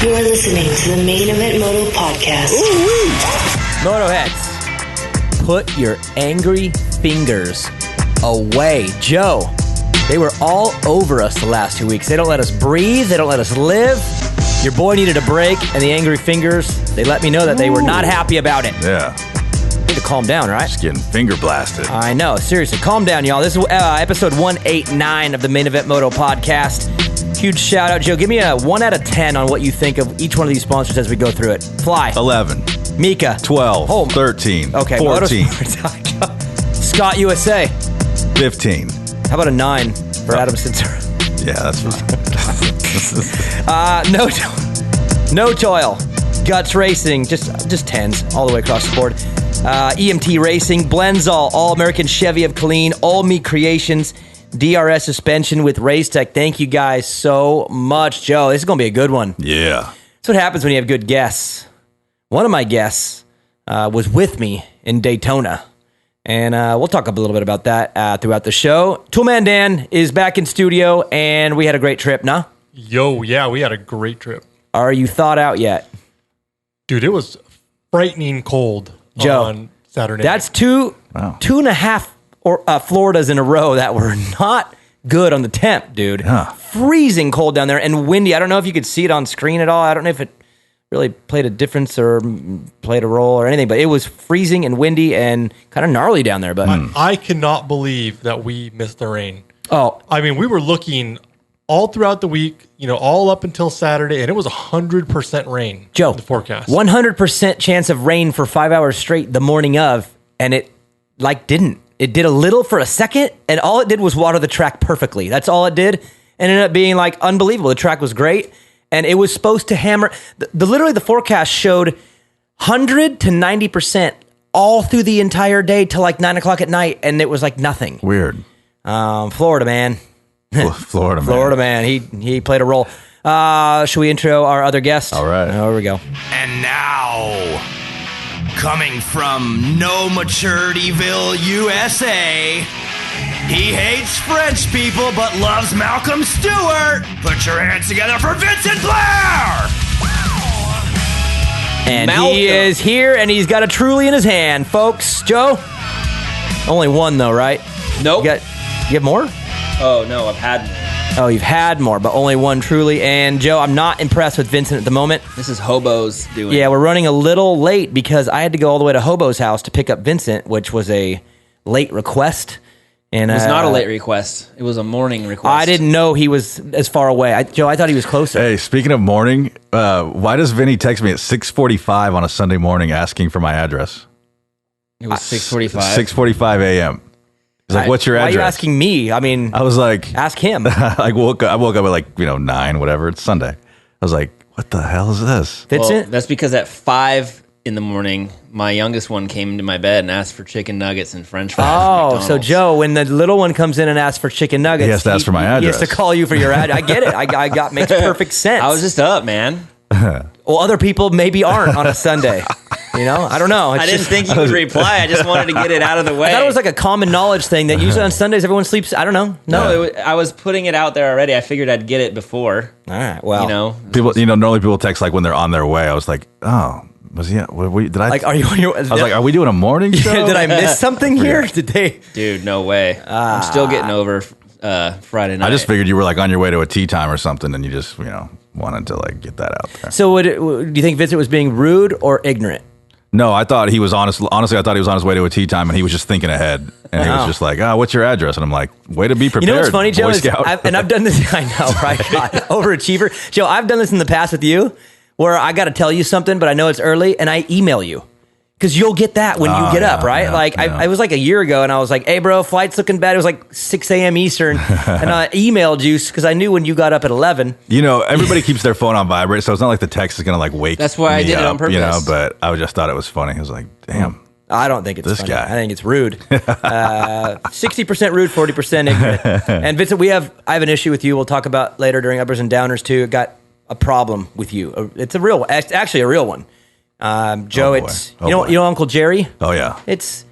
You are listening to the Main Event Moto podcast. Motoheads, put your angry fingers away. Joe, they were all over us the last 2 weeks. They don't let us breathe. They don't let us live. Your boy needed a break, and the angry fingers, they let me know that they were not happy about it. Yeah. Need to calm down, right? Just getting finger blasted. I know. Seriously, calm down, y'all. This is episode 189 of the Main Event Moto podcast. Huge shout out, Joe. Give me a 1 out of 10 on what you think of each one of these sponsors as we go through it. Fly. 11. Mika. 12. Oh. 13. Okay. 14. Scott USA. 15. How about a 9 for Adam Censura? Yeah, that's fine. No toil. Guts Racing. Just 10s all the way across the board. EMT Racing. Blenzall. All-American Chevy of Killeen. All Me Creations. DRS Suspension with Race Tech. Thank you guys so much, Joe. This is going to be a good one. Yeah. That's what happens when you have good guests. One of my guests was with me in Daytona, and we'll talk a little bit about that throughout the show. Toolman Dan is back in studio, and we had a great trip, nah? Yo, yeah, we had a great trip. Are you thawed out yet? Dude, it was frightening cold Joe, on Saturday. That's two and a half Floridas in a row that were not good on the temp, dude. Yeah. Freezing cold down there and windy. I don't know if you could see it on screen at all. I don't know if it really played a difference or played a role or anything, but it was freezing and windy and kind of gnarly down there. But I cannot believe that we missed the rain. Oh, I mean, we were looking all throughout the week, all up until Saturday, and it was 100% rain. Joe, in the forecast. 100% chance of rain for 5 hours straight the morning of, and it didn't. It did a little for a second, and all it did was water the track perfectly. That's all it did. And ended up being unbelievable. The track was great, and it was supposed to hammer. Literally, the forecast showed 100 to 90% all through the entire day till 9 o'clock at night, and it was nothing. Weird. Florida man. Florida man. Florida man. He played a role. Should we intro our other guest? All right. Here we go. And now, coming from No Maturityville, USA, he hates French people but loves Malcolm Stewart. Put your hands together for Vincent Blair! And Malcolm. he is here, and he's got a Truly in his hand, folks. Joe? Only one, though, right? Nope. You have more? Oh, no, I've had more. Oh, you've had more, but only one Truly. And, Joe, I'm not impressed with Vincent at the moment. This is Hobo's doing. Yeah, we're running a little late because I had to go all the way to Hobo's house to pick up Vincent, which was a late request. And It was not a late request. It was a morning request. I didn't know he was as far away. Joe, I thought he was closer. Hey, speaking of morning, why does Vinny text me at 6:45 on a Sunday morning asking for my address? It was 6:45. 6:45 a.m. He's like, what's your address? Why are you asking me? I mean, I was like, ask him. I woke up at 9, whatever. It's Sunday. I was like, what the hell is this? Vincent? Well, that's because at 5 in the morning, my youngest one came into my bed and asked for chicken nuggets and French fries. Oh, from so McDonald's. Joe, when the little one comes in and asks for chicken nuggets, He has to ask for my address. He has to call you for your address. I get it. Makes perfect sense. I was just up, man. Well, other people maybe aren't on a Sunday. I don't know. It's I didn't just- think you would reply. I just wanted to get it out of the way. I thought it was a common knowledge thing that usually on Sundays everyone sleeps. I don't know. No, I was putting it out there already. I figured I'd get it before. All right. Well, People, normally people text when they're on their way. I was like, oh, did I? are you on your? I was like, are we doing a morning show? Did I miss something here? Did they? Dude, no way. I'm still getting over Friday night. I just figured you were on your way to a tea time or something, and you just wanted to get that out there. So, do you think Vincent was being rude or ignorant? No, I thought he was honestly, I thought he was on his way to a tea time, and he was just thinking ahead, and he was just like, what's your address? And I'm like, way to be prepared. You know what's funny, Joe? Boy Is Scout. I've done this. I know, right? God, overachiever, Joe. I've done this in the past with you, where I got to tell you something, but I know it's early, and I email you. Because you'll get that when you get up, right? I was a year ago, and I was like, hey, bro, flight's looking bad. It was 6 a.m. Eastern, and I emailed you because I knew when you got up at 11. Everybody keeps their phone on vibrate, so it's not like the text is going to wake That's why I me did it up, on purpose. But I just thought it was funny. I was like, damn. I don't think it's This funny. guy. I think it's rude. 60% rude, 40% ignorant. And Vincent, I have an issue with you. We'll talk about later during uppers and downers too. Got a problem with you. It's actually a real one. Joe, it's boy. you know Uncle Jerry. Oh yeah, It's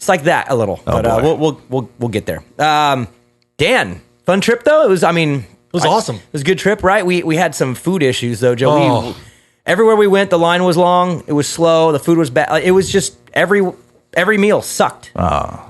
like that a little, but boy. we'll get there. Dan, fun trip though. It was. I mean, was awesome. It was a good trip, right? We had some food issues though, Joe. Oh. Everywhere we went, the line was long. It was slow. The food was bad. It was just every meal sucked.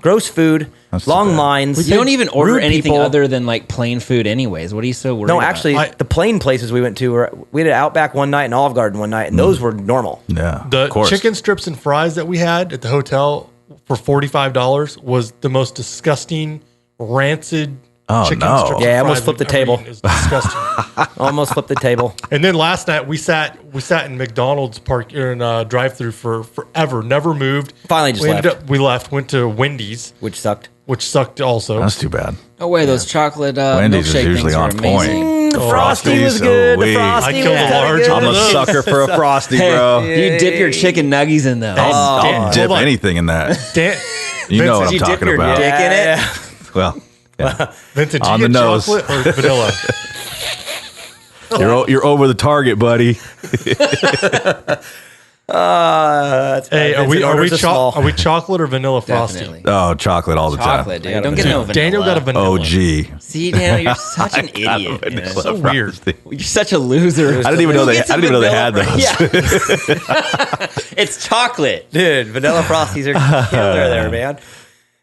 Gross food, That's long too bad. lines. You don't even order rude anything people. other than like plain food, anyways. What are you so worried No, about? actually, the plain places we went to we had Outback one night and Olive Garden one night, and those were normal. Yeah. The of course. chicken strips and fries that we had at the hotel for $45 was the most disgusting, rancid chicken no. strips. Yeah, I and almost fries flipped the we've ever table. eaten. It was disgusting. Almost flipped the table. And then last night we sat in McDonald's park in drive-through for forever, never moved. Finally just left. We left, went to Wendy's, Which sucked. which sucked also. That's too bad. Oh wait, those chocolate Wendy's is milkshake usually things are on amazing. point. The Oh, frosty was Frosties, good. oh, The frosty I was killed a kinda large good. one I'm of a those. sucker for a frosty, Hey, bro. you dip your chicken nuggies in those. I'll dip hold on. anything in that. Dan, You know what I'm you dip talking your about. dick in it? Yeah. Well, yeah. Vincent, do On you the get nose. chocolate or vanilla? You're over the target, buddy. That's Hey, bad. Vincent orders a small. are we chocolate or vanilla frosty? Definitely. Oh, chocolate all the Chocolate, time. dude. Don't get no vanilla. Daniel got a vanilla. OG. See, Daniel, you're such an idiot. man. So weird. You're such a loser. I didn't even know they. I Get some didn't even know they had vanilla those. Yeah. It's chocolate. Dude, vanilla frosties are killer there, man.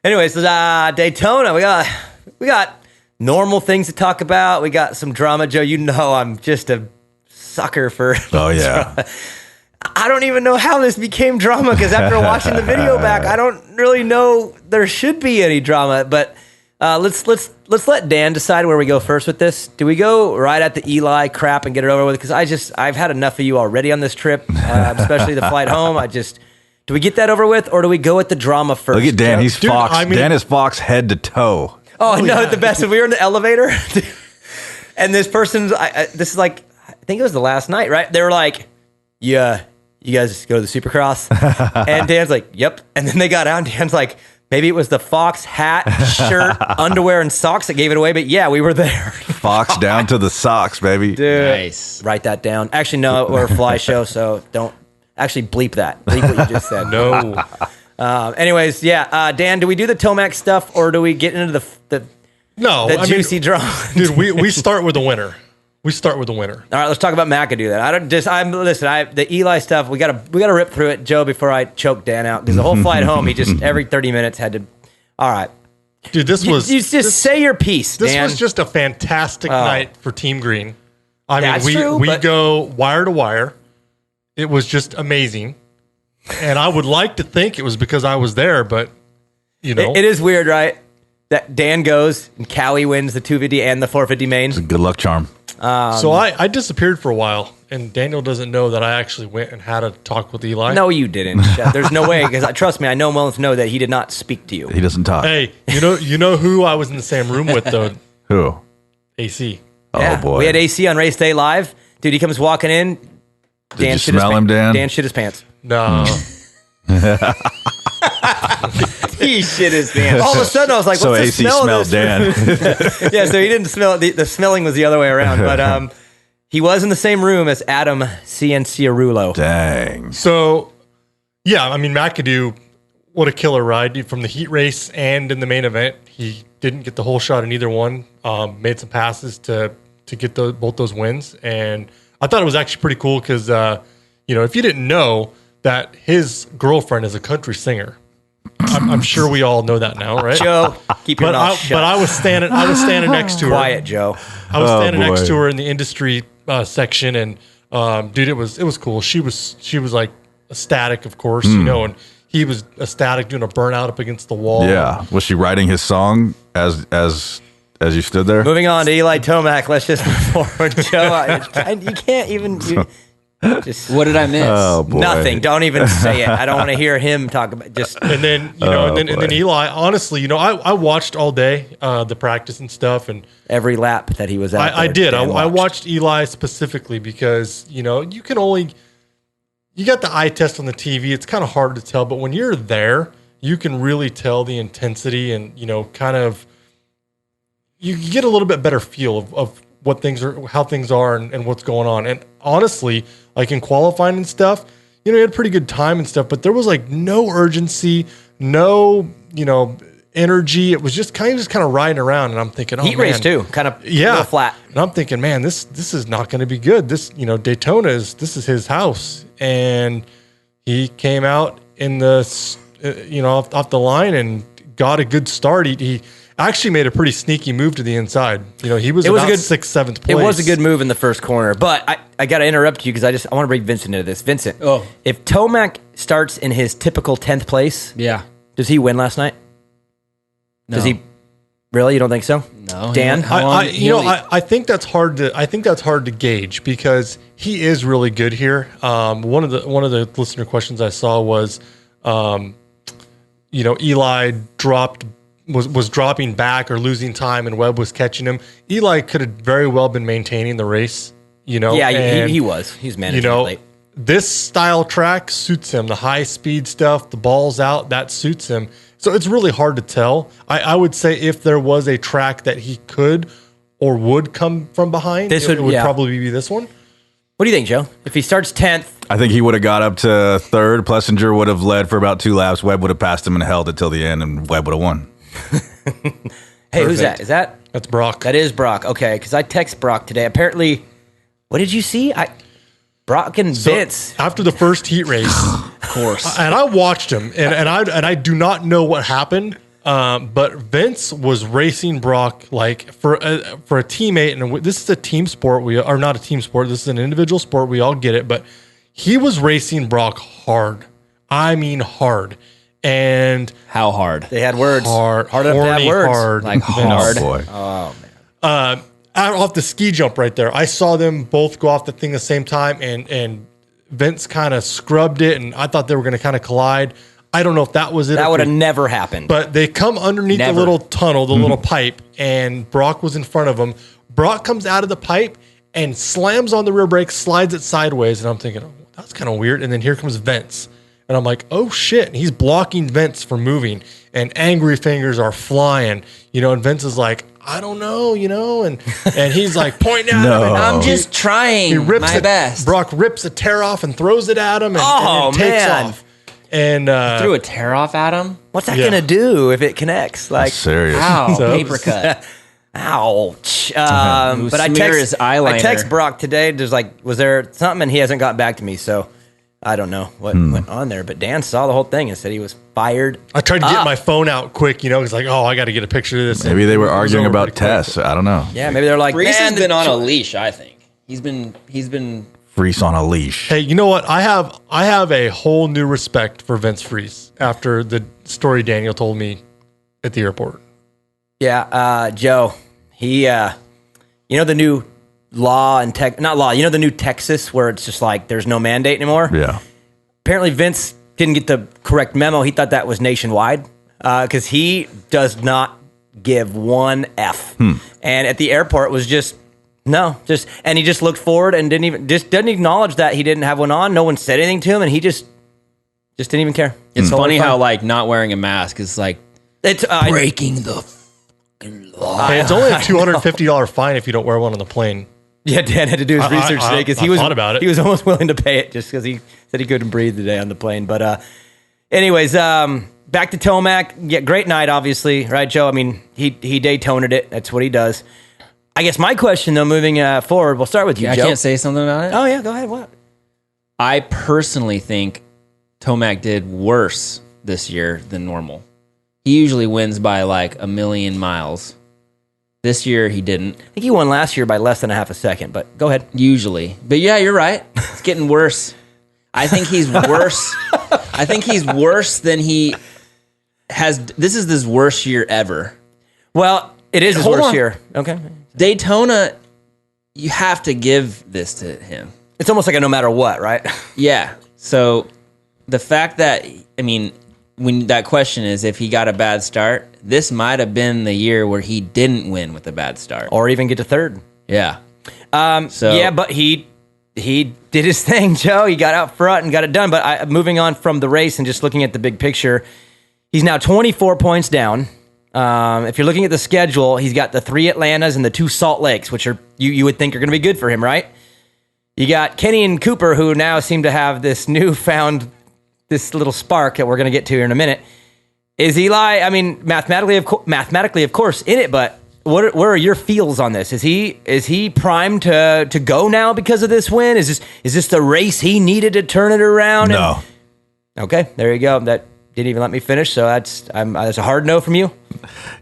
Anyways, Daytona, we got normal things to talk about. We got some drama, Joe. You know I'm just a sucker for. Oh yeah. I don't even know how this became drama because after watching the video back, I don't really know there should be any drama. But let's let Dan decide where we go first with this. Do we go right at the Eli crap and get it over with? Because I've had enough of you already on this trip, especially the flight home. Do we get that over with, or do we go at the drama first? Look at Dan. Joe? He's Dude, Fox. I mean- Dan is Fox head to toe. Oh, no, the best is we were in the elevator, and this person's, this is like, I think it was the last night, right? They were like, yeah, you guys go to the Supercross? And Dan's like, yep. And then they got out, and Dan's like, maybe it was the Fox hat, shirt, underwear, and socks that gave it away, but yeah, we were there. Fox down to the socks, baby. Dude, Nice. write that down. Actually, no, we're a fly show, so don't, actually bleep that. Bleep what you just said. No. Anyways, yeah, Dan, do we do the Tomac stuff, or do we get into the No. juicy drama? Dude, we start with the winner. We start with the winner. All right, let's talk about McAdoo then. The Eli stuff. We gotta rip through it, Joe, before I choke Dan out because the whole flight home, he just every 30 minutes had to. All right, Dude, this was you just say your piece. this Dan. was just a fantastic night for Team Green. I mean, That's we true, we but- go wire to wire. It was just amazing. And I would like to think it was because I was there, but you know. It is weird, right? That Dan goes and Cowie wins the 250 and the 450 main. Good luck charm. So I disappeared for a while, and Daniel doesn't know that I actually went and had a talk with Eli. No, you didn't. There's no way because trust me, I know well enough to know that he did not speak to you. He doesn't talk. Hey, you know who I was in the same room with though? Who? AC. Yeah, Oh boy. we had AC on race day live. Dude, he comes walking in. you shit his smell him, pants. Dan? Dan shit his pants. No. He shit his pants. All of a sudden, I was like, So "What's the AC smell of smelled this?" Dan. Yeah, so he didn't smell it. The smelling was the other way around. But he was in the same room as Adam Cianciarulo. Dang. So, yeah, I mean, McAdoo, what a killer ride dude, from the heat race and in the main event. He didn't get the whole shot in either one. Made some passes to get both those wins, and I thought it was actually pretty cool because if you didn't know that his girlfriend is a country singer, I'm sure we all know that now, right? Joe, keep your mouth shut. But I was standing next to her. Quiet, Joe. I was standing boy. next to her in the industry section, and dude, it was cool. She was like ecstatic, of course, and he was ecstatic doing a burnout up against the wall. Yeah. Was she writing his song as you stood there? Moving on to Eli Tomac. Let's just move forward, Joe. You can't even. Just What did I miss? Oh boy. nothing. Don't even say it. I don't want to hear him talk about. Just And then and then Eli. Honestly, I watched all day the practice and stuff, and every lap that he was out. I there, did. Dan I watched Eli specifically because you can only you got the eye test on the TV. It's kind of hard to tell, but when you're there, you can really tell the intensity and kind of you get a little bit better feel of what things are, how things are, and what's going on. And honestly, like in qualifying and stuff, he had pretty good time and stuff, but there was like no urgency, no, energy. It was just kind of riding around, and I'm thinking, oh, Heat race too, kind of a little flat. And I'm thinking, man, this is not going to be good. This, Daytona this is his house, and he came out in the, off the line and got a good start. He actually made a pretty sneaky move to the inside. He was about 6th, 7th place. It was a good move in the first corner, but I got to interrupt you because I want to bring Vincent into this. Vincent, if Tomac starts in his typical 10th place, does he win last night? No. Does he really? You don't think so? No. Dan, I think that's hard to gauge because he is really good here. One of the listener questions I saw was, Eli was dropping back or losing time, and Webb was catching him. Eli could have very well been maintaining the race. Yeah, he was. He's managing it late. This style track suits him. The high speed stuff, the balls out, that suits him. So it's really hard to tell. I would say if there was a track that he could or would come from behind, it would probably be this one. What do you think, Joe? If he starts 10th, I think he would have got up to 3rd. Plessinger would have led for about 2 laps. Webb would have passed him and held it till the end, and Webb would have won. Hey, who's that? That's Brock. That is Brock. Okay, because I text Brock today. Apparently, what did you see? Brock and Vince after the first heat race, of course, and I watched him, and I do not know what happened, but Vince was racing Brock like for a teammate, and this is a team sport. We are not a team sport. This is an individual sport. We all get it, but he was racing Brock hard. I mean hard. And how hard? They had words. Hard enough to have words. Hard. Like hard. Oh, boy. Oh, man. Off the ski jump right there, I saw them both go off the thing at the same time, and Vince kind of scrubbed it, and I thought they were going to kind of collide. I don't know if that was it. That would have never happened. But they come underneath the little tunnel, the little pipe, and Brock was in front of him. Brock comes out of the pipe and slams on the rear brake, slides it sideways, and I'm thinking, oh, that's kind of weird. And then here comes Vince. And I'm like, oh, shit. And he's blocking Vince from moving. And angry fingers are flying. And Vince is like, I don't know, and he's like pointing at him. And I'm just trying my best. Brock rips a tear off and throws it at him and takes off. And threw a tear off at him? What's that going to do if it connects? Like, that's serious. Ow, paper cut. Ouch. But I text Brock today. Was there something? And he hasn't got back to me, so I don't know what went on there, but Dan saw the whole thing and said he was fired. I tried to get my phone out quick, He's like, oh, I got to get a picture of this. Maybe they were arguing about tests. I don't know. Yeah, maybe they're like, Reese has been on a leash, I think. He's been Freese on a leash. Hey, you know what? I have a whole new respect for Vince Freese after the story Daniel told me at the airport. Yeah, Joe, he, the new law and the new Texas where it's just like there's no mandate anymore. Yeah. Apparently Vince didn't get the correct memo. He thought that was nationwide because he does not give one F. And at the airport was and he just looked forward and didn't acknowledge that he didn't have one on. No one said anything to him, and he just didn't even care. It's funny how not wearing a mask is it's breaking the fucking law. Hey, it's only a $250 fine if you don't wear one on the plane. Yeah, Dan had to do his research today because he was almost willing to pay it just because he said he couldn't breathe today on the plane. But anyways, back to Tomac. Yeah, great night, obviously, right, Joe? I mean, he Daytona'd it. That's what he does. I guess my question, though, moving forward, we'll start with you, Joe. I can't say something about it? Oh, yeah, go ahead. What? I personally think Tomac did worse this year than normal. He usually wins by a million miles. This year, he didn't. I think he won last year by less than a half a second, but go ahead. Usually. But yeah, you're right. It's getting worse. I think he's worse. I think he's worse than he has. This is his worst year ever. Well, it is his worst year. Okay. Daytona, you have to give this to him. It's almost like a no matter what, right? Yeah. So the fact that, when that question is if he got a bad start, this might have been the year where he didn't win with a bad start. Or even get to third. Yeah. But he did his thing, Joe. He got out front and got it done. But moving on from the race and just looking at the big picture, he's now 24 points down. If you're looking at the schedule, he's got the 3 Atlantas and the 2 Salt Lakes, which are you would think are going to be good for him, right? You got Kenny and Cooper, who now seem to have this newfound, this little spark that we're going to get to here in a minute. Is Eli? I mean, mathematically, of course, in it. But what are your feels on this? Is he primed to go now because of this win? Is this the race he needed to turn it around? No. Okay, there you go. That didn't even let me finish. So that's a hard no from you.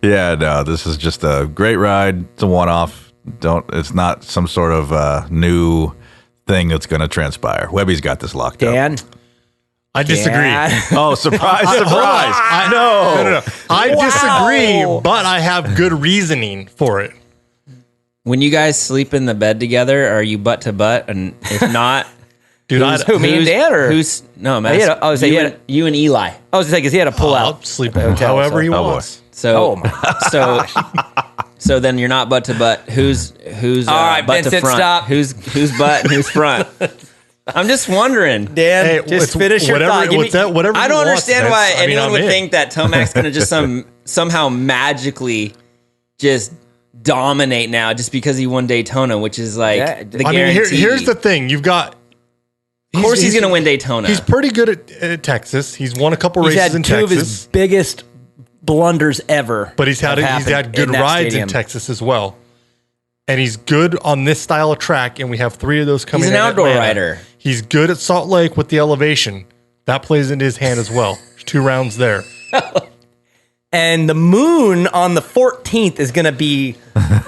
Yeah, no. This is just a great ride. It's a one-off. It's not some sort of new thing that's going to transpire. Webby's got this locked up. Dan. I disagree. Oh, surprise, surprise. No. I disagree, but I have good reasoning for it. When you guys sleep in the bed together, are you butt to butt? And if not, Dude, who, me and Dan, or who's no? He had a- You and Eli. I was saying because he had a pull I'll out. sleep however he boy. wants. So so then you're not butt to butt. Who's All right, butt to Vincent, front? stop. Who's butt and who's front? I'm just wondering. Dan, Hey, just it's finish your whatever- thought. Give what's me- that- whatever I he don't wants, understand Vince. why I mean, anyone I'm would in. think that Tomac's going to just somehow magically just dominate now just because he won Daytona, which is like Yeah, the I mean, guarantee. here's the thing. You've got... of course he's going to win Daytona. He's pretty good at Texas. He's won a couple He's races had in two of his Texas. biggest blunders ever. But he's had good in that rides stadium. in Texas as well. And he's good on this style of track, and we have 3 of those coming He's in an at outdoor Atlanta. rider. He's good at Salt Lake with the elevation. That plays into his hand as well. There's 2 rounds there. And the moon on the 14th is going to be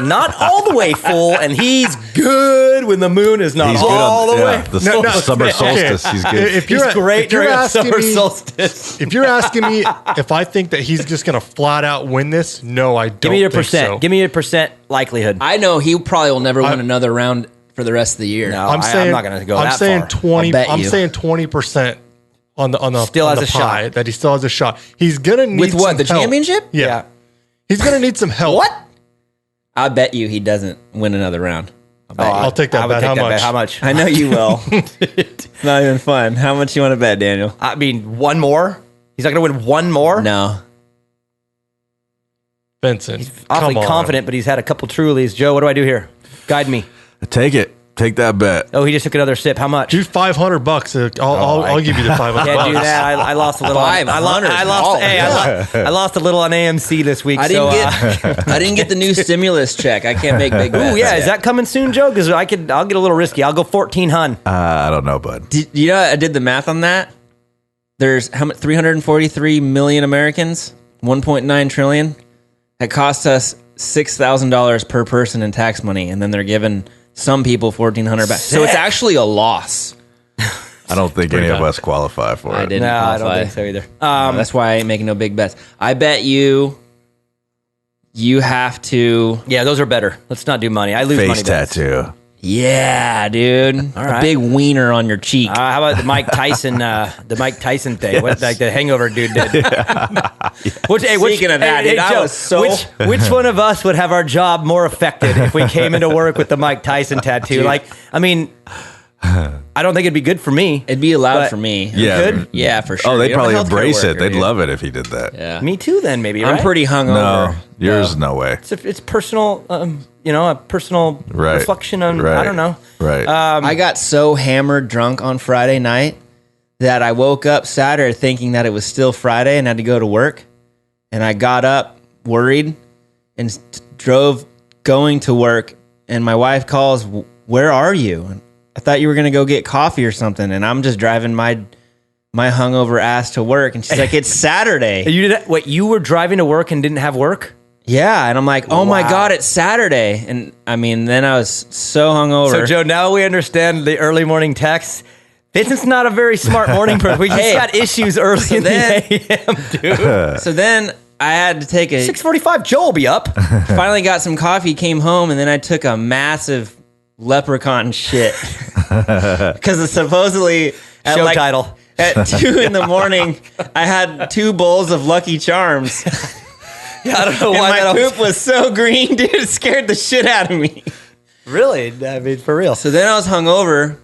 not all the way full, and he's good when the moon is not He's good all on the way. the No, summer okay. solstice. He's good. If He's you're, great if you're during a asking summer me, solstice. if you're asking me if I think that he's just going to flat out win this, no, I don't. Give me your think percent. So. Give me your percent likelihood. I know he probably will never win another round for the rest of the year. No. I'm saying I'm not going to go I'm that saying far. 20. I'll bet I'm you. saying 20% on the Still on has the a pie, shot. that he still has a shot. He's gonna need With what, some the help. championship? Yeah. He's gonna need some help. What? I bet you he doesn't win another round. I'll take that I would bet. take How that much? bet. How much? I know you will. It's not even fun. How much you want to bet, Daniel? I mean, one more? He's not going to win one more? No. Vincent, Awfully come on. confident, but he's had a couple Trulies. Joe, what do I do here? Guide me. Take it. Take that bet. Oh, he just took another sip. How much? Do $500. I'll give you the $500. Can't do that. I lost a little. On, I lost a little on AMC this week. I didn't get the new stimulus check. I can't make big bets. Ooh, yeah, yet. is that coming soon, Joe? Because I'll get a little risky. I'll go 1,400. I don't know, bud. You know, I did the math on that. There's how much? 343 million Americans, 1.9 trillion. That costs us $6,000 per person in tax money, and then they're giving some people $1,400 back. So it's actually a loss. I don't think any of us qualify for I it. didn't No, I qualify. don't think so either. That's why I ain't making no big bets. I bet you have to. Yeah, those are better. Let's not do money. I lose Face money. bets. tattoo. Yeah, dude. All right. A big wiener on your cheek. How about the Mike Tyson? The Mike Tyson thing. What like the Hangover dude did. Speaking of that, dude, I Joe, was so- which one of us would have our job more affected if we came into work with the Mike Tyson tattoo? Dude. Like, I mean, I don't think it'd be good for me. It'd be allowed But- for me. Yeah. Good? Yeah, for sure. Oh, they'd You're a probably healthcare embrace it. worker, They'd dude. love it if he did that. Yeah. Me too. Then maybe. I'm right? pretty hungover. No, yours, no way. It's personal. A personal Right. reflection on. Right. I don't know. Right. I got so hammered drunk on Friday night that I woke up Saturday thinking that it was still Friday and had to go to work. And I got up worried and drove going to work. And my wife calls, "Where are you?" And I thought you were going to go get coffee or something. And I'm just driving my hungover ass to work. And she's like, "It's Saturday." You did. Wait, you were driving to work and didn't have work? Yeah. And I'm like, "Oh my Wow. God, it's Saturday." And I mean, then I was so hungover. So, Joe, now we understand the early morning texts. Vincent's not a very smart morning person. We just Hey. got issues early in then- the AM, dude. So then I had to take a 6:45, Joe will be up. finally got some coffee, came home, and then I took a massive leprechaun shit. Because it's supposedly at Show title. At 2 a.m, I had 2 bowls of Lucky Charms. Yeah, I don't know And why my that poop was so green, dude, it scared the shit out of me. Really? I mean, for real. So then I was hungover,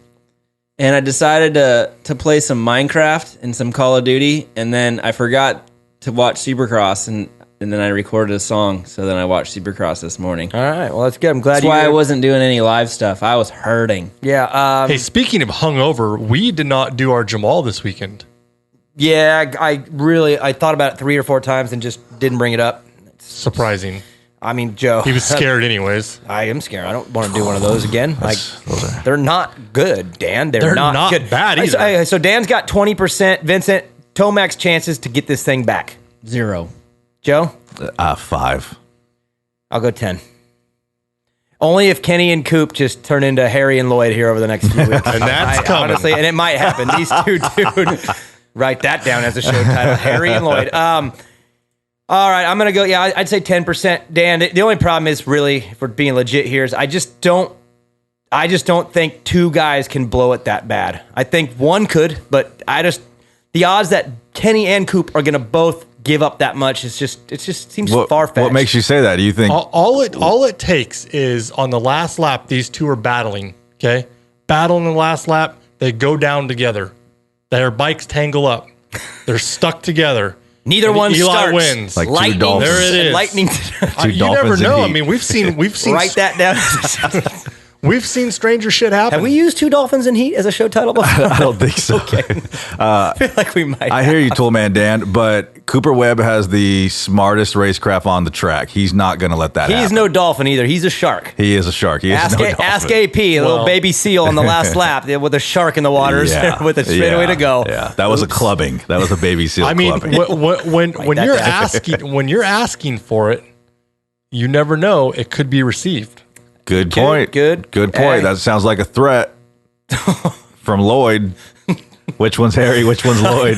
and I decided to play some Minecraft and some Call of Duty, and then I forgot to watch Supercross, and then I recorded a song, so then I watched Supercross this morning. All right. Well, that's good. I'm glad That's you why I wasn't doing any live stuff. I was hurting. Yeah. Hey, speaking of hungover, we did not do our Jamal this weekend. Yeah, I thought about it 3 or 4 times and just didn't bring it up. Surprising. I mean, Joe. He was scared anyways. I am scared. I don't want to do one of those again. They're not good, Dan. They're not good. Bad either. So Dan's got 20%. Vincent, Tomac's chances to get this thing back. 0. Joe? 5. I'll go 10. Only if Kenny and Coop just turn into Harry and Lloyd here over the next few weeks. And that's coming. Honestly, and it might happen. These two dudes, write that down as a show title, Harry and Lloyd. All right, I'm going to go, I'd say 10%. Dan, the only problem is really, if we're being legit here, is I just don't think 2 guys can blow it that bad. I think one could, but the odds that Kenny and Coop are going to both give up that much, it just seems far-fetched. What makes you say that? Do you think all it takes is on the last lap, these two are battling, okay? Battling the last lap, they go down together. Their bikes tangle up. They're stuck together. Neither one Eli starts. wins. Like lightning, two dolphins. There it is. Lightning. You dolphins never in know. heat. I mean, we've seen Write that down. we've seen stranger shit happen. Have we used 2 dolphins in heat as a show title before? I don't think so. Okay. I feel like we might. I hear you, Toolman Dan, but Cooper Webb has the smartest racecraft on the track. He's not going to let that happen. He's no dolphin either. He's a shark. He is a shark. He is Ask, no dolphin. ask AP, a little baby seal on the last lap with a shark in the waters with a straightaway to go. Yeah, that was a clubbing. That was a baby seal I mean, clubbing. when you're asking for it, you never know. It could be received. Good point. Good. point. Hey. That sounds like a threat from Lloyd. Which one's Harry? Which one's Lloyd?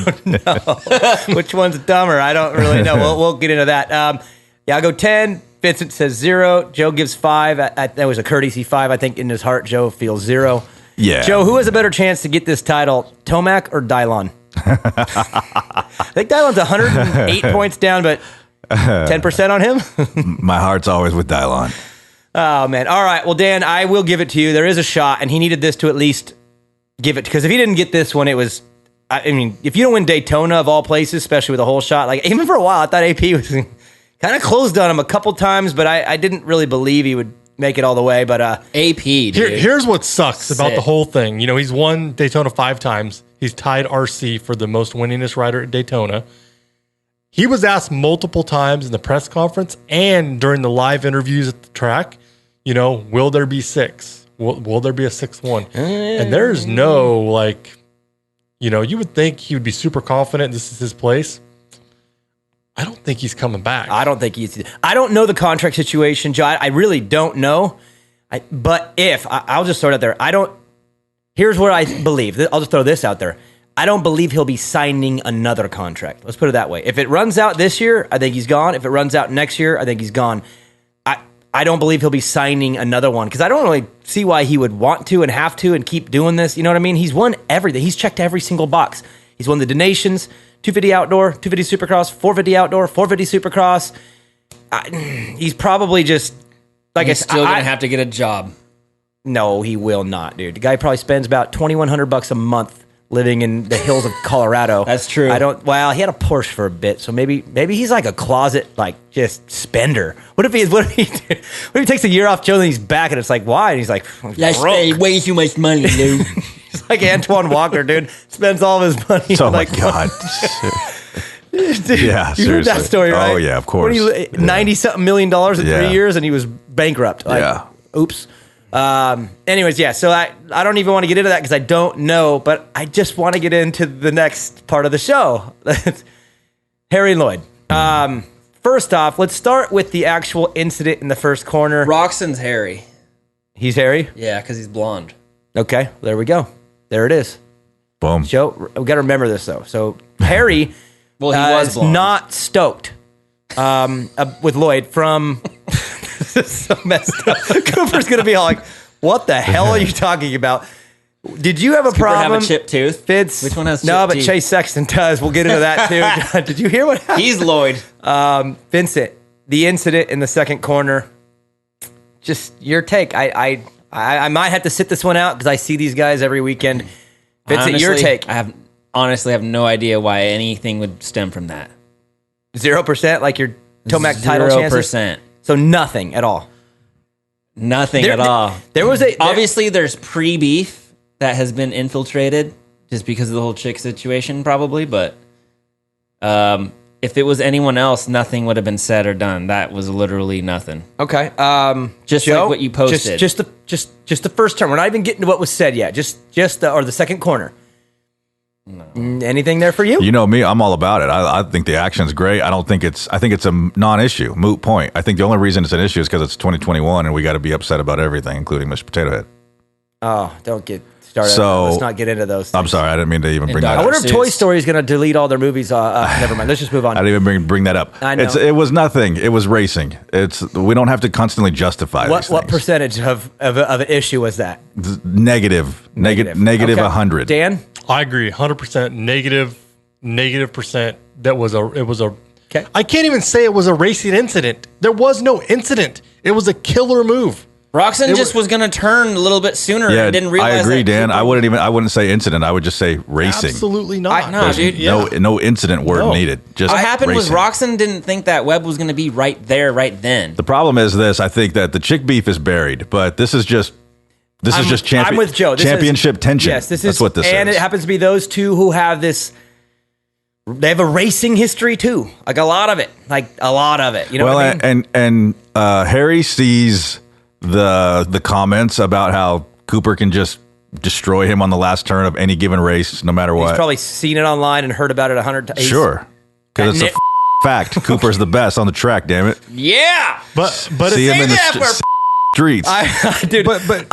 Which one's dumber? I don't really know. We'll get into that. I'll go 10. Vincent says 0. Joe gives 5. That was a courtesy 5. I think in his heart, Joe feels 0. Yeah. Joe, who has a better chance to get this title, Tomac or Dylon? I think Dylon's 108 points down, but 10% on him? My heart's always with Dylon. Oh, man. All right. Well, Dan, I will give it to you. There is a shot, and he needed this to at least give it. Because if he didn't get this one, it was... I mean, if you don't win Daytona of all places, especially with a whole shot, like even for a while, I thought AP was kind of closed on him a couple times, but I didn't really believe he would make it all the way. But AP, dude. Here's what sucks about the whole thing. You know, he's won Daytona 5 times. He's tied RC for the most winningest rider at Daytona. He was asked multiple times in the press conference and during the live interviews at the track, you know, will there be 6? Will there be a 6th one? And there's no, like, you know, you would think he would be super confident this is his place. I don't think he's coming back. I don't think he's... I don't know the contract situation, Joe. I really don't know. But I'll just throw it out there. Here's what I believe. I'll just throw this out there. I don't believe he'll be signing another contract. Let's put it that way. If it runs out this year, I think he's gone. If it runs out next year, I think he's gone. I don't believe he'll be signing another one because I don't really see why he would want to and have to and keep doing this. You know what I mean? He's won everything. He's checked every single box. He's won the Donations, 250 Outdoor, 250 Supercross, 450 Outdoor, 450 Supercross. He's probably just... like He's still going to have to get a job. No, he will not, dude. The guy probably spends about $2,100 a month living in the hills of Colorado. That's true. Well, he had a Porsche for a bit, so maybe he's like a closet, like, just spender. What if he takes a year off, Joe, and he's back, and it's like, why? And he's like, That's way too much money, dude. He's like Antoine Walker, dude. Spends all of his money. Oh, like, my God. Dude, Yeah, you heard that seriously. story, right? Oh, yeah, of course. $90-something million in 3 years, and he was bankrupt. Like, Yeah. Oops. Anyways, yeah, so I don't even want to get into that because I don't know, but I just want to get into the next part of the show. Harry and Lloyd. First off, let's start with the actual incident in the first corner. Roxon's Harry. He's Harry? Yeah, because he's blonde. Okay, there we go. There it is. Boom. Joe, we got to remember this, though. So Harry Well, he was is blonde. not stoked with Lloyd from... This is so messed up. Cooper's going to be all like, what the hell are you talking about? Did you have a Does Cooper problem? have a chipped tooth? Fitz? Which one has No, chipped but teeth? Chase Sexton does. We'll get into that too. Did you hear what happened? He's Lloyd. Vincent, the incident in the second corner, just your take. I might have to sit this one out because I see these guys every weekend. Vincent, your take. I honestly have no idea why anything would stem from that. 0%, like your Tomac title chances? 0%. So nothing at all. Nothing at all. There was Obviously, there's pre-beef that has been infiltrated just because of the whole chick situation, probably. But If it was anyone else, nothing would have been said or done. That was literally nothing. Okay. Just Joe, like what you posted. Just the first turn. We're not even getting to what was said yet. Just the second corner. No. Anything there for you? You know me, I'm all about it. I think the action's great. I think it's a non-issue, moot point. I think the only reason it's an issue is because it's 2021 and we got to be upset about everything, including Mr. Potato Head. Oh, don't get started. So, let's not get into those things. I'm sorry, I didn't mean to even bring that I up. wonder if Toy Story is going to delete all their movies. Never mind. Let's just move on. I didn't even bring that up. I know. It was nothing. It was racing. We don't have to constantly justify these What things. percentage of an issue was that? Negative Okay. 100. Dan? I agree, 100% negative percent. It was a. Okay. I can't even say it was a racing incident. There was no incident. It was a killer move. Roxon was going to turn a little bit sooner and didn't realize. I agree, that Dan. I wouldn't say incident. I would just say racing. Absolutely not. No, dude. No incident word needed. Just What happened racing. was Roxon didn't think that Webb was going to be right there, right then. The problem is this. I think that the chick beef is buried, but this is just I'm with Joe. Championship tension. Yes, That's what this is. And it happens to be those two who have this. They have a racing history too, like a lot of it. You know what I mean? and Harry sees the comments about how Cooper can just destroy him on the last turn of any given race, no matter what. He's probably seen it online and heard about it 100 times. Sure, because it's a fact. Cooper's the best on the track. Damn it! Yeah. But See him in the streets. Dude, But-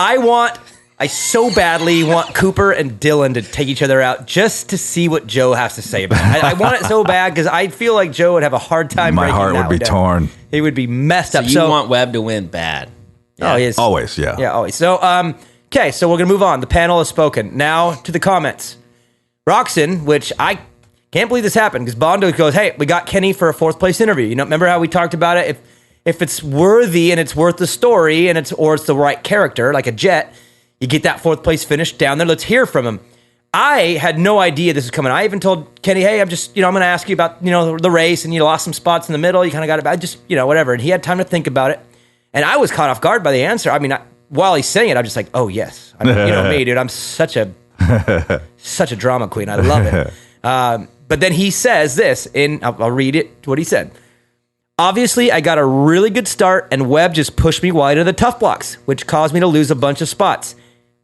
I so badly want Cooper and Dylan to take each other out just to see what Joe has to say about it. I want it so bad because I feel like Joe would have a hard time. My breaking heart that would be one down. torn. He would be messed So up. you want Webb to win bad. Oh, he is. Always, yeah. Yeah, always. So, okay, so we're going to move on. The panel has spoken. Now to the comments. Roxon, which I can't believe this happened because Bondo goes, hey, we got Kenny for a fourth place interview. You know, remember how we talked about it? If it's worthy and it's worth the story and it's the right character, like a Jet, you get that fourth place finish down there. Let's hear from him. I had no idea this was coming. I even told Kenny, hey, I'm going to ask you about, the race and you lost some spots in the middle. You kind of got it. I just, whatever. And he had time to think about it. And I was caught off guard by the answer. I mean, while he's saying it, I'm just like, oh, yes. I mean, you know me, dude. I'm such a drama queen. I love it. But then he says this, I'll read it, what he said. Obviously, I got a really good start, and Webb just pushed me wide of the tough blocks, which caused me to lose a bunch of spots.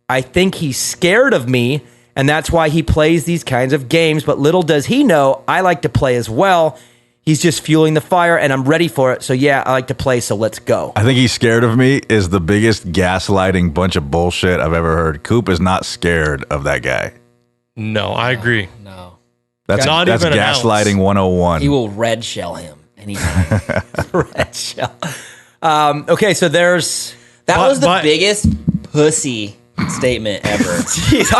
I think he's scared of me, and that's why he plays these kinds of games. But little does he know, I like to play as well. He's just fueling the fire, and I'm ready for it. So, yeah, I like to play, so let's go. I think he's scared of me is the biggest gaslighting bunch of bullshit I've ever heard. Coop is not scared of that guy. No, I agree. No. That's Not even an gaslighting 101. He will red shell him anytime. Red shell. Okay, so there's... That was the but- biggest pussy statement ever. Jeez,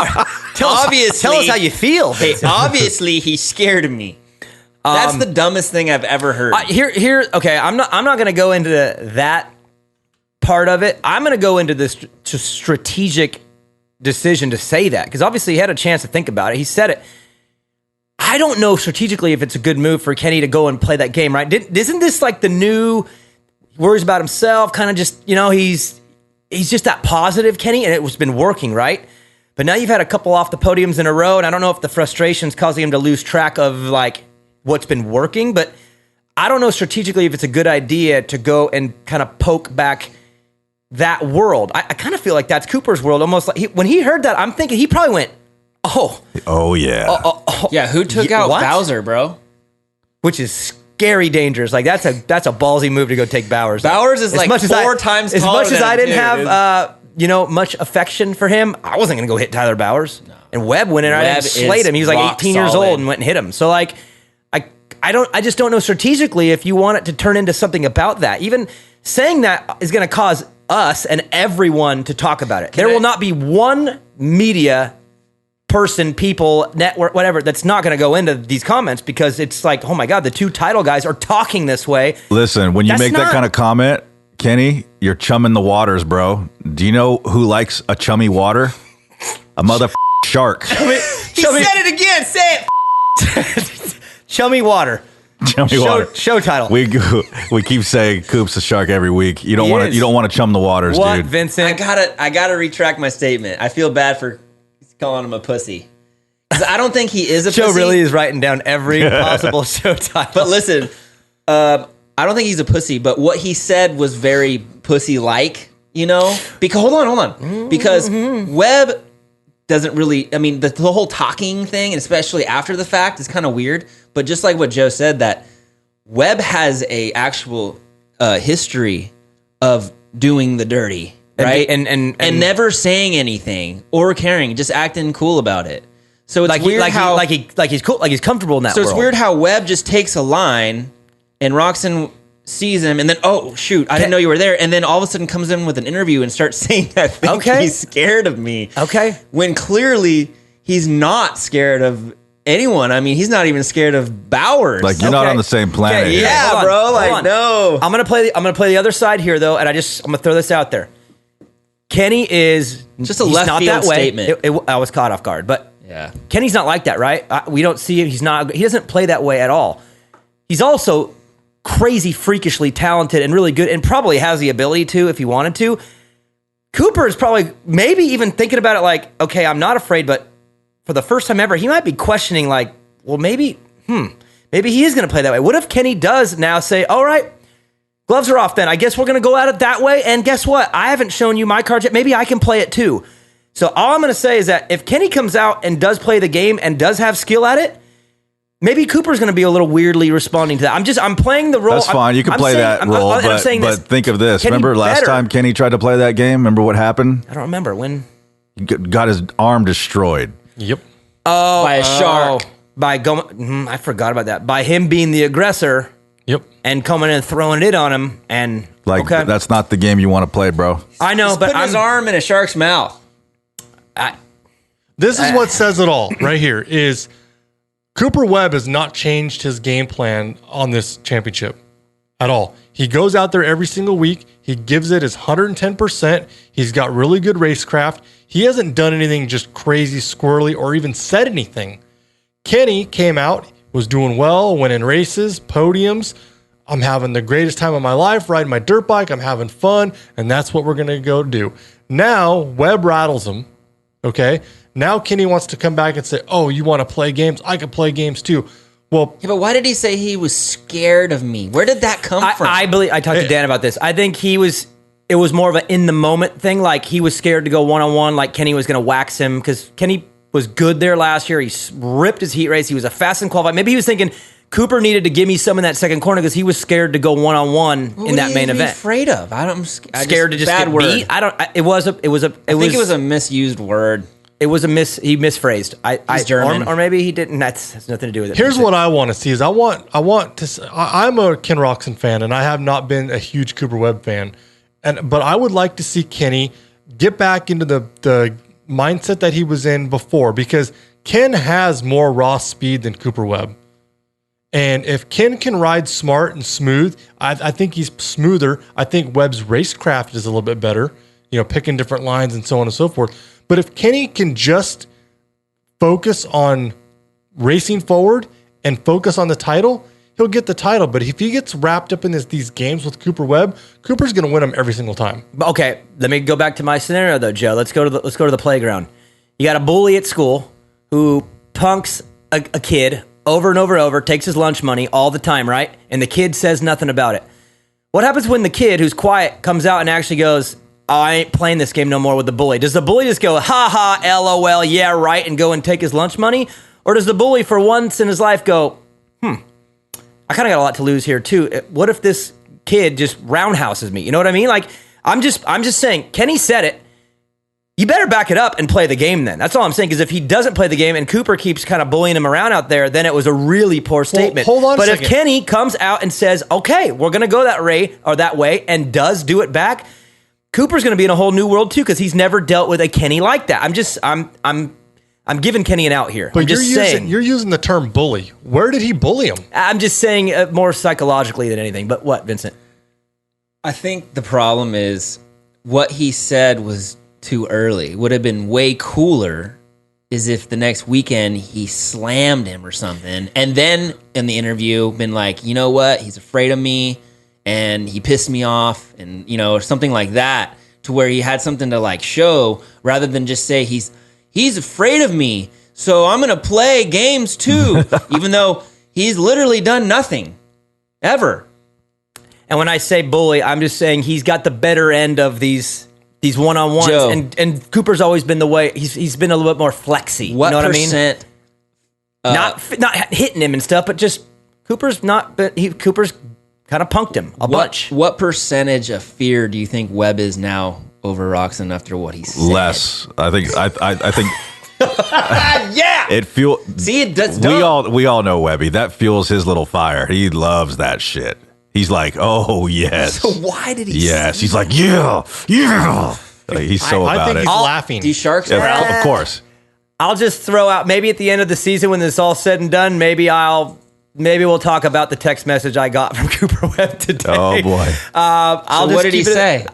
tell us how you feel. Hey, obviously, he's scared of me. That's the dumbest thing I've ever heard. Okay, I'm not going to go into that part of it. I'm going to go into this strategic decision to say that because obviously he had a chance to think about it. He said it. I don't know strategically if it's a good move for Kenny to go and play that game, right? Isn't this like the new worries about himself, kind of just, he's just that positive Kenny, and it was been working, right? But now you've had a couple off the podiums in a row, and I don't know if the frustration's causing him to lose track of like what's been working, but I don't know strategically if it's a good idea to go and kind of poke back that world. I kind of feel like that's Cooper's world, almost like when he heard that, I'm thinking he probably went, oh yeah. Yeah, who took out what? Bowser, bro? Which is scary dangerous. Like that's a ballsy move to go take Bowers. Bowers is like four times as taller much as than I him, didn't too, have much affection for him. I wasn't gonna go hit Tyler Bowers. No. And Webb went in. I Webb didn't slate him. He was like rock 18 years solid. old and went and hit him. So like I just don't know strategically if you want it to turn into something about that. Even saying that is going to cause us and everyone to talk about it. There will not be one media person, people, network, whatever, that's not going to go into these comments because it's like, oh my God, the two title guys are talking this way. Listen, when you That's make that not- kind of comment, Kenny, you're chumming the waters, bro. Do you know who likes a chummy water? A mother shark. He said it again. Say it. Chummy water. Chummy water. Show title. We keep saying Coop's a shark every week. You don't He want to. is. You don't want to chum the waters, What, dude. Vincent? I gotta retract my statement. I feel bad for calling him a pussy. 'Cause I don't think he is a Joe pussy. really is writing down every possible show title. But listen, I don't think he's a pussy, but what he said was very pussy-like, you know? Because hold on. Because Webb doesn't really, I mean, the whole talking thing, and especially after the fact, is kind of weird. But just like what Joe said, that Webb has a actual history of doing the dirty, right? And never saying anything or caring, just acting cool about it. So it's weird how he's cool, like he's comfortable in that. So world. it's weird how Webb just takes a line, and Roxanne sees him, and then oh shoot, I didn't know you were there, and then all of a sudden comes in with an interview and starts saying, "I think he's scared of me." Okay, when clearly he's not scared of anyone. I mean, he's not even scared of Bowers. Like you're not on the same planet. Okay, yeah, bro. Like no. I'm gonna play the other side here though, and I'm gonna throw this out there. Kenny is just a left field statement. I was caught off guard, but yeah, Kenny's not like that, right? We don't see him. He doesn't play that way at all. He's also crazy, freakishly talented and really good, and probably has the ability to if he wanted to. Cooper is probably maybe even thinking about it like, okay, I'm not afraid, but for the first time ever, he might be questioning like, well, maybe he is going to play that way. What if Kenny does now say, all right, gloves are off then. I guess we're going to go at it that way. And guess what? I haven't shown you my cards yet. Maybe I can play it too. So all I'm going to say is that if Kenny comes out and does play the game and does have skill at it, maybe Cooper's going to be a little weirdly responding to that. I'm playing the role. That's fine. You can play that role, but think of this. Remember last time Kenny tried to play that game? Remember what happened? I don't remember. When? He got his arm destroyed. Yep. Oh, by a shark. By going, I forgot about that. By him being the aggressor. Yep. And coming in and throwing it on him. And that's not the game you want to play, bro. I know, He's but putting his arm in a shark's mouth. This is what says it all right here is Cooper Webb has not changed his game plan on this championship at all. He goes out there every single week. He gives it his 110%. He's got really good racecraft. He hasn't done anything just crazy, squirrely, or even said anything. Kenny came out, was doing well, winning races, podiums. I'm having the greatest time of my life, riding my dirt bike. I'm having fun, and that's what we're going to go do. Now, Webb rattles him, okay? Now Kenny wants to come back and say, oh, you want to play games? I can play games too. Well, yeah, but why did he say he was scared of me? Where did that come from? I believe I talked to Dan about this. I think it was more of an in the moment thing. Like he was scared to go one-on-one, like Kenny was going to wax him because Kenny was good there last year. He ripped his heat race. He was a fast and qualified. Maybe he was thinking Cooper needed to give me some in that second corner because he was scared to go one-on-one in that main event. Afraid of? Scared to just get beat. It was a misused word. It was he misphrased. He's German. Or maybe he didn't. That has nothing to do with it. Here's what I want to see is I'm a Ken Roczen fan, and I have not been a huge Cooper Webb fan. But I would like to see Kenny get back into the mindset that he was in before, because Ken has more raw speed than Cooper Webb. And if Ken can ride smart and smooth, I think he's smoother. I think Webb's racecraft is a little bit better, picking different lines and so on and so forth. But if Kenny can just focus on racing forward and focus on the title, he'll get the title. But if he gets wrapped up in these games with Cooper Webb, Cooper's going to win them every single time. Okay, let me go back to my scenario though, Joe. Let's go to the playground. You got a bully at school who punks a kid over and over, takes his lunch money all the time, right? And the kid says nothing about it. What happens when the kid who's quiet comes out and actually goes, oh, I ain't playing this game no more with the bully? Does the bully just go, ha ha, LOL, yeah, right, and go and take his lunch money? Or does the bully for once in his life go, I kind of got a lot to lose here too. What if this kid just roundhouses me? You know what I mean? Like, I'm just saying, Kenny said it. You better back it up and play the game then. That's all I'm saying, because if he doesn't play the game and Cooper keeps kind of bullying him around out there, then it was a really poor statement. Well, hold on but a if second. Kenny comes out and says, okay, we're going to go that way and does do it back, Cooper's going to be in a whole new world too, because he's never dealt with a Kenny like that. I'm giving Kenny an out here. But you're using the term bully. Where did he bully him? I'm just saying more psychologically than anything. But what, Vincent? I think the problem is what he said was too early. Would have been way cooler is if the next weekend he slammed him or something, and then in the interview been like, you know what, he's afraid of me and he pissed me off, and or something like that, to where he had something to like show rather than just say he's afraid of me. So I'm going to play games too, even though he's literally done nothing ever. And when I say bully, I'm just saying he's got the better end of these one-on-ones. Joe. And Cooper's always been the way, he's been a little bit more flexy. What you know what percent? I mean? Not hitting him and stuff, but just Cooper's kind of punked him a bunch. What percentage of fear do you think Webb is now over Roxon after what he said? Less. I think. Yeah. It fuel. See, it does. We all know Webby. That fuels his little fire. He loves that shit. He's like, oh yes. So why did he? Yes. He's like, yeah. Like, he's so I about think it. he's laughing. These sharks are Yeah, out. of course. I'll just throw out, maybe at the end of the season when this is all said and done, maybe we'll talk about the text message I got from Cooper Webb today. Oh boy. I'll So just what did he keep it- say?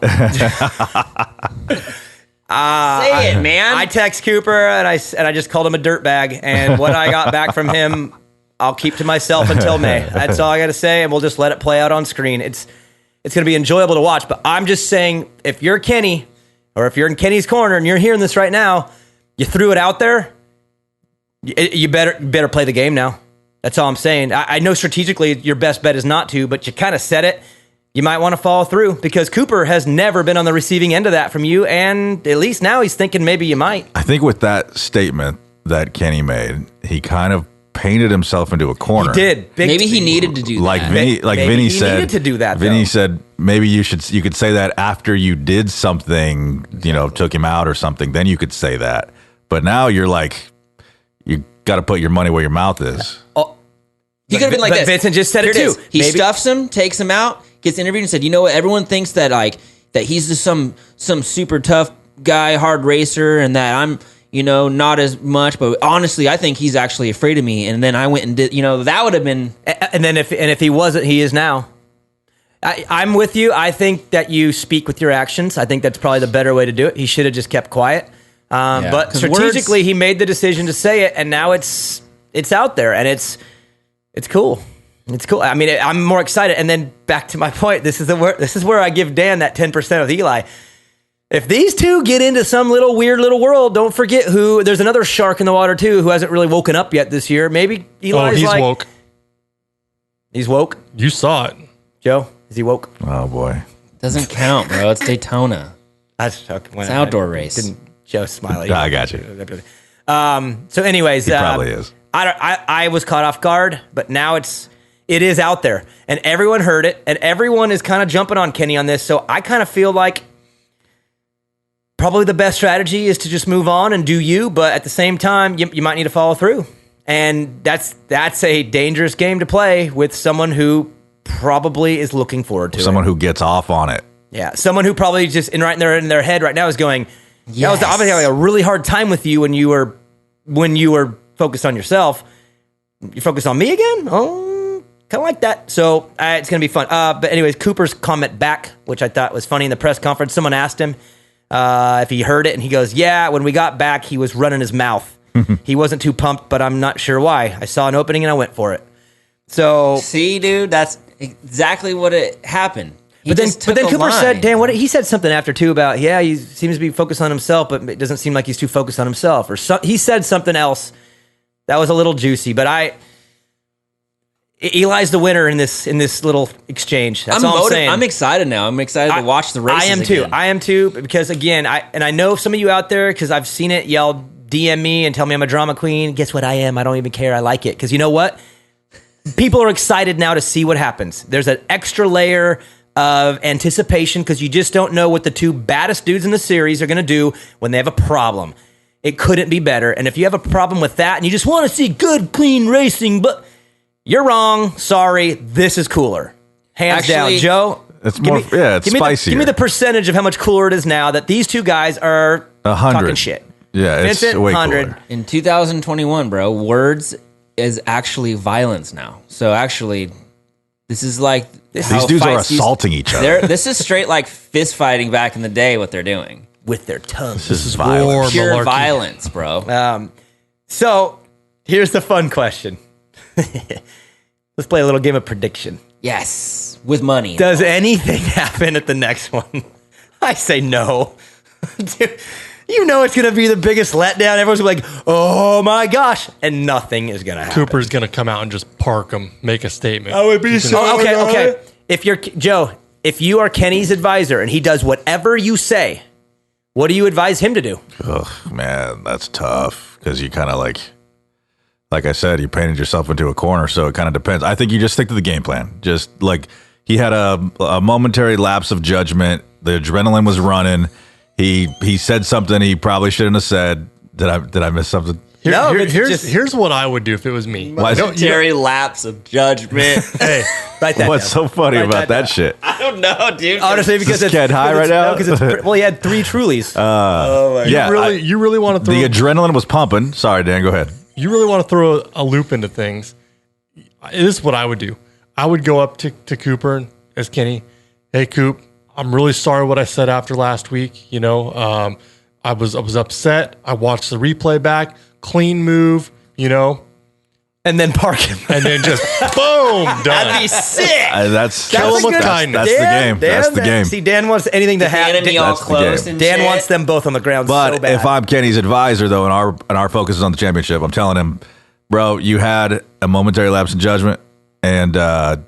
Say it, man. I text Cooper and I just called him a dirtbag, and what I got back from him, I'll keep to myself until May. That's all I got to say, and we'll just let it play out on screen. It's going to be enjoyable to watch, but I'm just saying, if you're Kenny, or if you're in Kenny's corner and you're hearing this right now, you threw it out there, you better play the game now. That's all I'm saying. I know strategically your best bet is not to, but you kind of said it. You might want to follow through because Cooper has never been on the receiving end of that from you, and at least now he's thinking maybe you might. I think with that statement that Kenny made, he kind of painted himself into a corner. He did. Maybe he needed to do Like that. Vinny, Maybe Vinny he said, needed to do that, Vinny though. said maybe you could say that after you did something, took him out or something. Then you could say that. But now you're like, you got to put your money where your mouth is. He could have been like but this. Vincent just said Here it too. is. He Maybe- stuffs him, takes him out, gets interviewed, and said, "You know what? Everyone thinks that that he's just some super tough guy, hard racer, and that I'm not as much. But honestly, I think he's actually afraid of me." And then I went and did. That would have been. And then if he wasn't, he is now. I'm with you. I think that you speak with your actions. I think that's probably the better way to do it. He should have just kept quiet. But 'Cause strategically, words- he made the decision to say it, and now it's out there, and it's cool. It's cool. I mean, I'm more excited. And then back to my point, this is where I give Dan that 10% of Eli. If these two get into some little weird little world, don't forget there's another shark in the water too who hasn't really woken up yet this year. Maybe Eli's he's like, woke. He's woke. You saw it. Joe, is he woke? Oh boy. Doesn't count, bro. It's Daytona. That's okay. It's an outdoor race. Didn't Joe smile? I got you. So, anyways, He probably is. I was caught off guard, but now it is out there, and everyone heard it, and everyone is kind of jumping on Kenny on this. So I kind of feel like probably the best strategy is to just move on and do you, but at the same time, you might need to follow through, and that's a dangerous game to play with someone who probably is looking forward to Someone it. who gets off on it. Yeah, someone who probably just in their head right now is going, "Yeah, I was obviously having a really hard time with you when you were focused on yourself. You focused on me again? Oh, kind of like that." So it's gonna be fun. But anyways, Cooper's comment back, which I thought was funny in the press conference. Someone asked him if he heard it, and he goes, "Yeah, when we got back, he was running his mouth. He wasn't too pumped, but I'm not sure why. I saw an opening and I went for it." So. See, dude, that's exactly what it happened. But then Cooper said, Dan, he said something after too about, he seems to be focused on himself, but it doesn't seem like he's too focused on himself. He said something else that was a little juicy. But Eli's the winner in this little exchange. That's all I'm saying. I'm excited now. I'm excited to watch the races. I am too. Because again, I know some of you out there, because I've seen it, yell, DM me and tell me I'm a drama queen. Guess what I am? I don't even care. I like it. Because you know what? People are excited now to see what happens. There's an extra layer of anticipation because you just don't know what the two baddest dudes in the series are going to do when they have a problem. It couldn't be better. And if you have a problem with that and you just want to see good, clean racing, but you're wrong. Sorry. This is cooler. Hands down. Joe, It's more, it's spicier. Give me the percentage of how much cooler it is now that these two guys are 100. talking shit. Yeah, it's Vincent, way 100. cooler. In 2021, bro, words is actually violence now. So actually, this is like These dudes are assaulting each other. This is straight like fist fighting back in the day. What they're doing, With their tongues. This is violence. War pure malarkey. violence, bro. So here's the fun question. Let's play a little game of prediction. Yes, with money. Does anything happen at the next one? I say no. Dude, You know it's going to be the biggest letdown. Everyone's going to be like, oh my gosh. And nothing is going to happen. Cooper's going to come out and just park him, make a statement. I would be so okay. If you're Joe, if you are Kenny's advisor and he does whatever you say, what do you advise him to do? Ugh, man, that's tough because you kind of like I said, you painted yourself into a corner. So it kind of depends. I think you just stick to the game plan. Just like he had a momentary lapse of judgment. The adrenaline was running. He said something he probably shouldn't have said. Did I miss something? Here's what I would do if it was me. Momentary lapse of judgment. Hey, Write that what's down. so funny Write about that down. shit? I don't know, dude. Honestly, because Is this kid high right now? Well, he had 3 Trulies. Yeah, you really want to throw the adrenaline was pumping. Sorry, Dan, go ahead. You really want to throw a loop into things. This is what I would do. I would go up to Cooper as Kenny. Hey, Coop, I'm really sorry what I said after last week. You know, I was upset. I watched the replay back. Clean move, you know. And then park him. And then just boom, done. That'd be sick. That's Kill him with kindness. That's the game. That's the game. See, Dan wants anything to happen. Enemy all That's the close game. and Dan shit. wants them both on the ground But so bad. if I'm Kenny's advisor, though, and our focus is on the championship, I'm telling him, bro, you had a momentary lapse in judgment, and the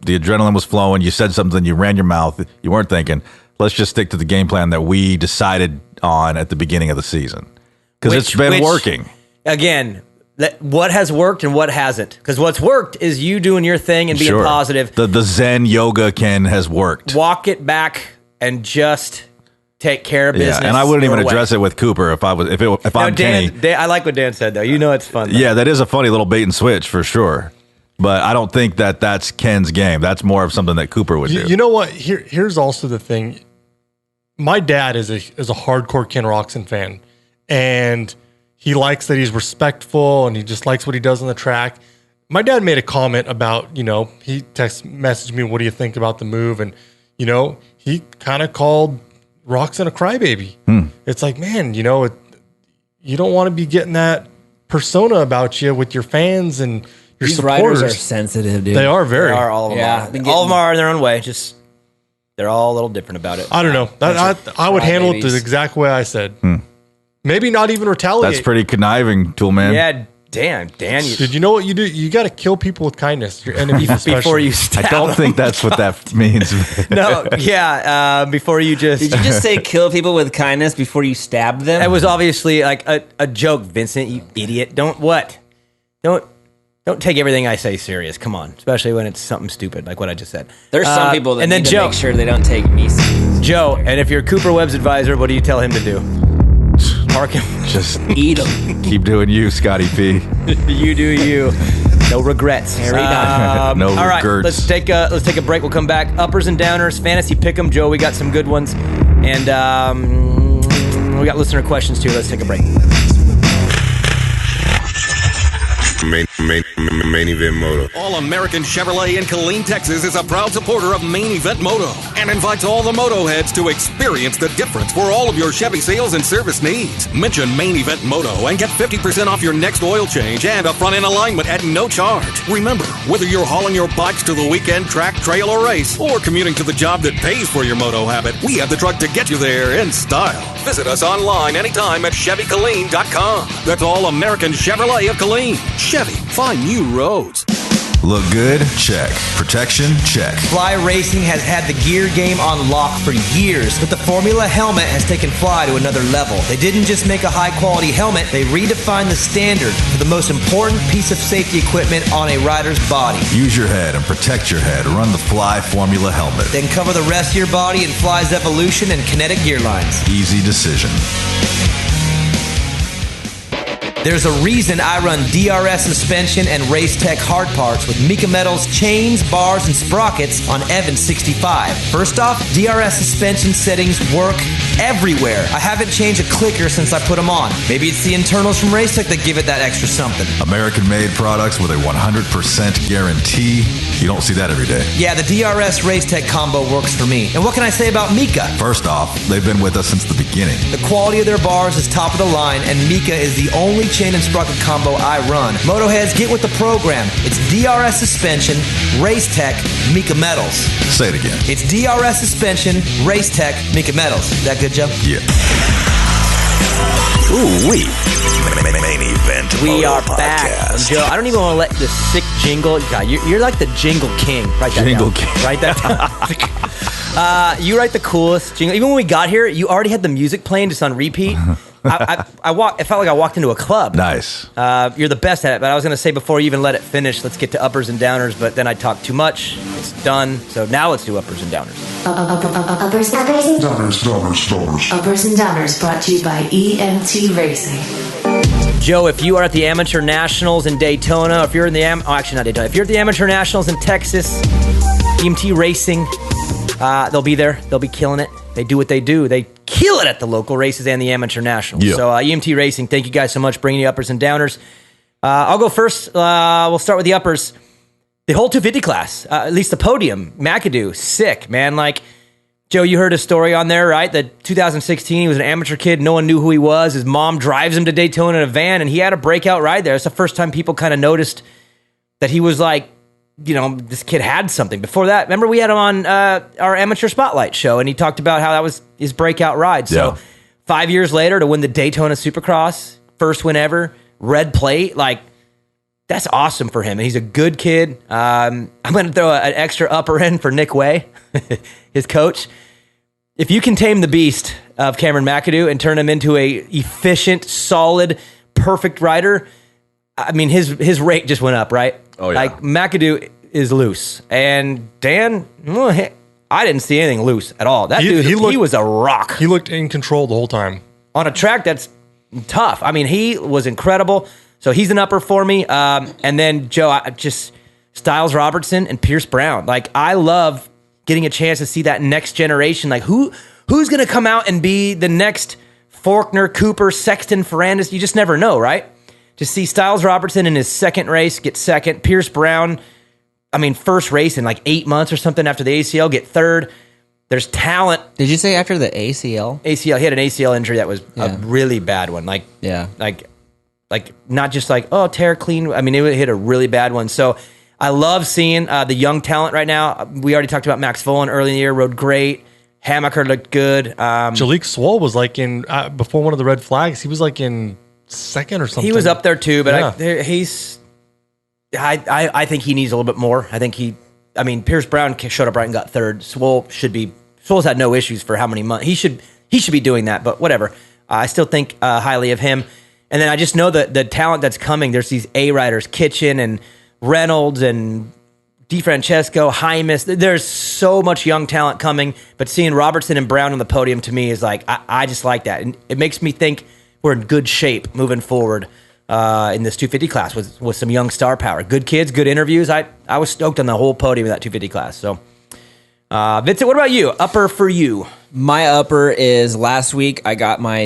adrenaline was flowing. You said something, you ran your mouth, you weren't thinking. Let's just stick to the game plan that we decided on at the beginning of the season because it's been working. Again, what has worked and what hasn't? Because what's worked is you doing your thing and being positive. The Zen yoga Ken has worked. Walk it back and just take care of business. Yeah, and I wouldn't even address it with Cooper if I'm Kenny. Dan, I like what Dan said though. You know it's fun. Though. Yeah, that is a funny little bait and switch for sure. But I don't think that's Ken's game. That's more of something that Cooper would do. You know what? Here's also the thing. My dad is a hardcore Ken Roczen fan, and he likes that he's respectful and he just likes what he does on the track. My dad made a comment about, you know, he messaged me, what do you think about the move? And, you know, he kind of called Roczen a crybaby. It's like, man, you know, you don't want to be getting that persona about you with your fans and your These supporters. riders are sensitive, dude. They are very. They are, all of them. Yeah, are. been All of them getting- are in their own way. Just they're all a little different about it. I don't know. I would handle it the crybabies. exact way I said. Maybe not even retaliate. That's pretty conniving, Tool Man. Yeah, Dan. Did you know what you do? You got to kill people with kindness. Your enemies especially. before you stab I don't them. think that's what that means. No, yeah. Before you just. Did you just say kill people with kindness before you stab them? It was obviously like a joke, Vincent. You idiot. Don't take everything I say serious. Come on, especially when it's something stupid like what I just said. There's some people that and then need to Joe, make sure they don't take me serious. Joe, and if you're Cooper Webb's advisor, what do you tell him to do? Park him. Just Eat them. keep doing you, Scotty P. You do you. No regrets. Harry Dime. No all right, regrets. let's take a break. We'll come back. Uppers and downers, fantasy pick'em. Joe, we got some good ones, and we got listener questions too. Let's take a break. Main Event Moto. All-American Chevrolet in Killeen, Texas is a proud supporter of Main Event Moto and invites all the Moto heads to experience the difference for all of your Chevy sales and service needs. Mention Main Event Moto and get 50% off your next oil change and a front-end alignment at no charge. Remember, whether you're hauling your bikes to the weekend track, trail, or race, or commuting to the job that pays for your moto habit, we have the truck to get you there in style. Visit us online anytime at ChevyKilleen.com. That's All-American Chevrolet of Killeen. Chevy, find new roads. Look good? Check. Protection? Check. Fly Racing has had the gear game on lock for years, but the Formula helmet has taken Fly to another level. They didn't just make a high-quality helmet, they redefined the standard for the most important piece of safety equipment on a rider's body. Use your head and protect your head. Run the Fly Formula helmet. Then cover the rest of your body in Fly's Evolution and Kinetic gear lines. Easy decision. There's a reason I run DRS suspension and Race Tech hard parts with Mika Metals chains, bars, and sprockets on Evans 65. First off, DRS suspension settings work everywhere. I haven't changed a clicker since I put them on. Maybe it's the internals from Race Tech that give it that extra something. American-made products with a 100% guarantee. You don't see that every day. Yeah, the DRS Race Tech combo works for me. And what can I say about Mika? First off, they've been with us since the beginning. The quality of their bars is top of the line, and Mika is the only chain and sprocket combo I run. Motoheads, get with the program. It's DRS suspension, Race Tech, Mika Metals. Say it again. It's DRS suspension, Race Tech, Mika Metals. Is that good, Joe? Yeah. Ooh-wee. Main event. We Moto are back. And podcast. Joe, I don't even want to let the sick jingle. God, you're like the jingle king. Write that Jingle down. king. Write that down. You write the coolest jingle. Even when we got here, you already had the music playing just on repeat. It felt like I walked into a club. Nice. You're the best at it. But I was going to say before you even let it finish, let's get to uppers and downers. But then I talked too much. It's done. So now let's do uppers and downers. Uppers and downers brought to you by EMT Racing. Joe, if you are at the Amateur Nationals in Daytona, if you're in the actually not Daytona, if you're at the Amateur Nationals in Texas, EMT Racing, they'll be there. They'll be killing it. They do what they do. They kill it at the local races and the Amateur Nationals. Yeah. So EMT Racing, thank you guys so much, bringing you uppers and downers. I'll go first. We'll start with the uppers. The whole 250 class, at least the podium, McAdoo, sick, man. Like, Joe, you heard a story on there, right? That 2016, he was an amateur kid. No one knew who he was. His mom drives him to Daytona in a van, and he had a breakout ride there. It's the first time people kind of noticed that he was like, you know, this kid had something. Before that, remember we had him on our Amateur Spotlight show, and he talked about how that was his breakout ride. So 5 years later, to win the Daytona Supercross, first win ever, red plate, like, that's awesome for him. And he's a good kid. I'm going to throw an extra upper end for Nick Way, his coach. If you can tame the beast of Cameron McAdoo and turn him into a efficient, solid, perfect rider, I mean, his rate just went up, right? Oh, yeah. Like, McAdoo is loose. And Dan, I didn't see anything loose at all. That dude, he was a rock. He looked in control the whole time. On a track that's tough. I mean, he was incredible. So he's an upper for me. And then, Joe, Styles Robertson and Pierce Brown. Like, I love getting a chance to see that next generation. Like, who's going to come out and be the next Faulkner, Cooper, Sexton, Ferrandis? You just never know, right? To see Styles Robertson in his second race get second. Pierce Brown, I mean, first race in like 8 months or something after the ACL, get third. There's talent. Did you say after the ACL? ACL, he had an ACL injury that was a really bad one. Like, not just like, oh, tear clean. I mean, it hit a really bad one. So I love seeing the young talent right now. We already talked about Max Volan early in the year, rode great. Hammaker looked good. Jalik Swole was like in, before one of the red flags, he was like in second or something. He was up there too, but Yeah. I think he needs a little bit more. Pierce Brown showed up right and got third. Swole's had no issues for how many months. He should be doing that, but whatever. I still think highly of him. And then I just know that the talent that's coming, there's these A riders, Kitchen and Reynolds and DeFrancesco, Hymas. There's so much young talent coming, but seeing Robertson and Brown on the podium to me is like, I just like that. And it makes me think we're in good shape moving forward in this 250 class with some young star power. Good kids, good interviews. I was stoked on the whole podium of that 250 class. So, Vincent, what about you? Upper for you? My upper is last week I got my